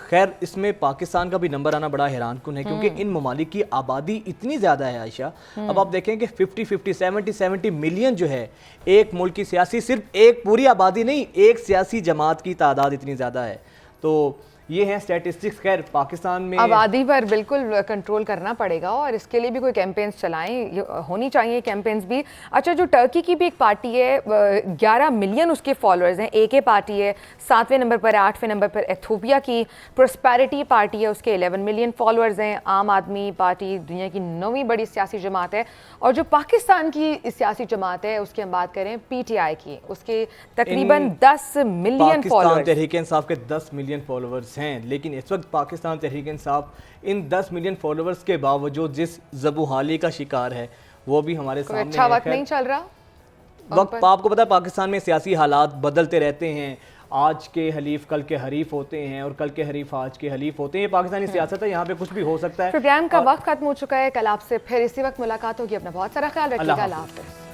खैर, इसमें पाकिस्तान का भी नंबर आना बड़ा हैरानकुन है क्योंकि इन ममालिक की आबादी इतनी ज़्यादा है आयशा। अब आप देखें कि 50, 70 मिलियन जो है एक मुल्क की सियासी, सिर्फ एक पूरी आबादी नहीं, एक सियासी जमात की तादाद इतनी ज़्यादा है। तो ये हैं स्टैटिस्टिक्स। खैर पाकिस्तान में आबादी पर बिल्कुल कंट्रोल करना पड़ेगा और इसके लिए भी कोई कैंपेन्स चलाएं, होनी चाहिए कैंपेन्स भी। अच्छा, जो टर्की की भी एक पार्टी है, 11 मिलियन उसके फॉलोअर्स हैं, AK पार्टी है 7वें नंबर पर, 8वें नंबर पर एथियोपिया की प्रोस्पेरिटी पार्टी है, उसके 11 मिलियन फॉलोअर्स हैं। आम आदमी पार्टी दुनिया की 9वीं बड़ी सियासी जमात है, और जो पाकिस्तान की सियासी जमात है उसकी हम बात करें PTI की, उसके तकरीबन 10 मिलियन फॉलोअर्स। तहरीक इंसाफ के 10 मिलियन फॉलोअर्स हैं, लेकिन इस वक्त पाकिस्तान तहरीक इंसाफ इन 10 मिलियन फॉलोअर्स के बावजूद जिस ज़बूहाली का शिकार है वो भी हमारे सामने अच्छा है। वक्त नहीं चल रहा वक्त आपको पता है पाकिस्तान में सियासी हालात बदलते रहते हैं, आज के हलीफ कल के हरीफ होते हैं और कल के हरीफ आज के हलीफ होते हैं। ये पाकिस्तानी सियासत है, यहाँ पे कुछ भी हो सकता है। प्रोग्राम का वक्त खत्म हो चुका है, कल आपसे फिर इसी वक्त मुलाकात होगी। अपना बहुत सारा ख्याल रखिएगा। अल्लाह हाफ़िज़।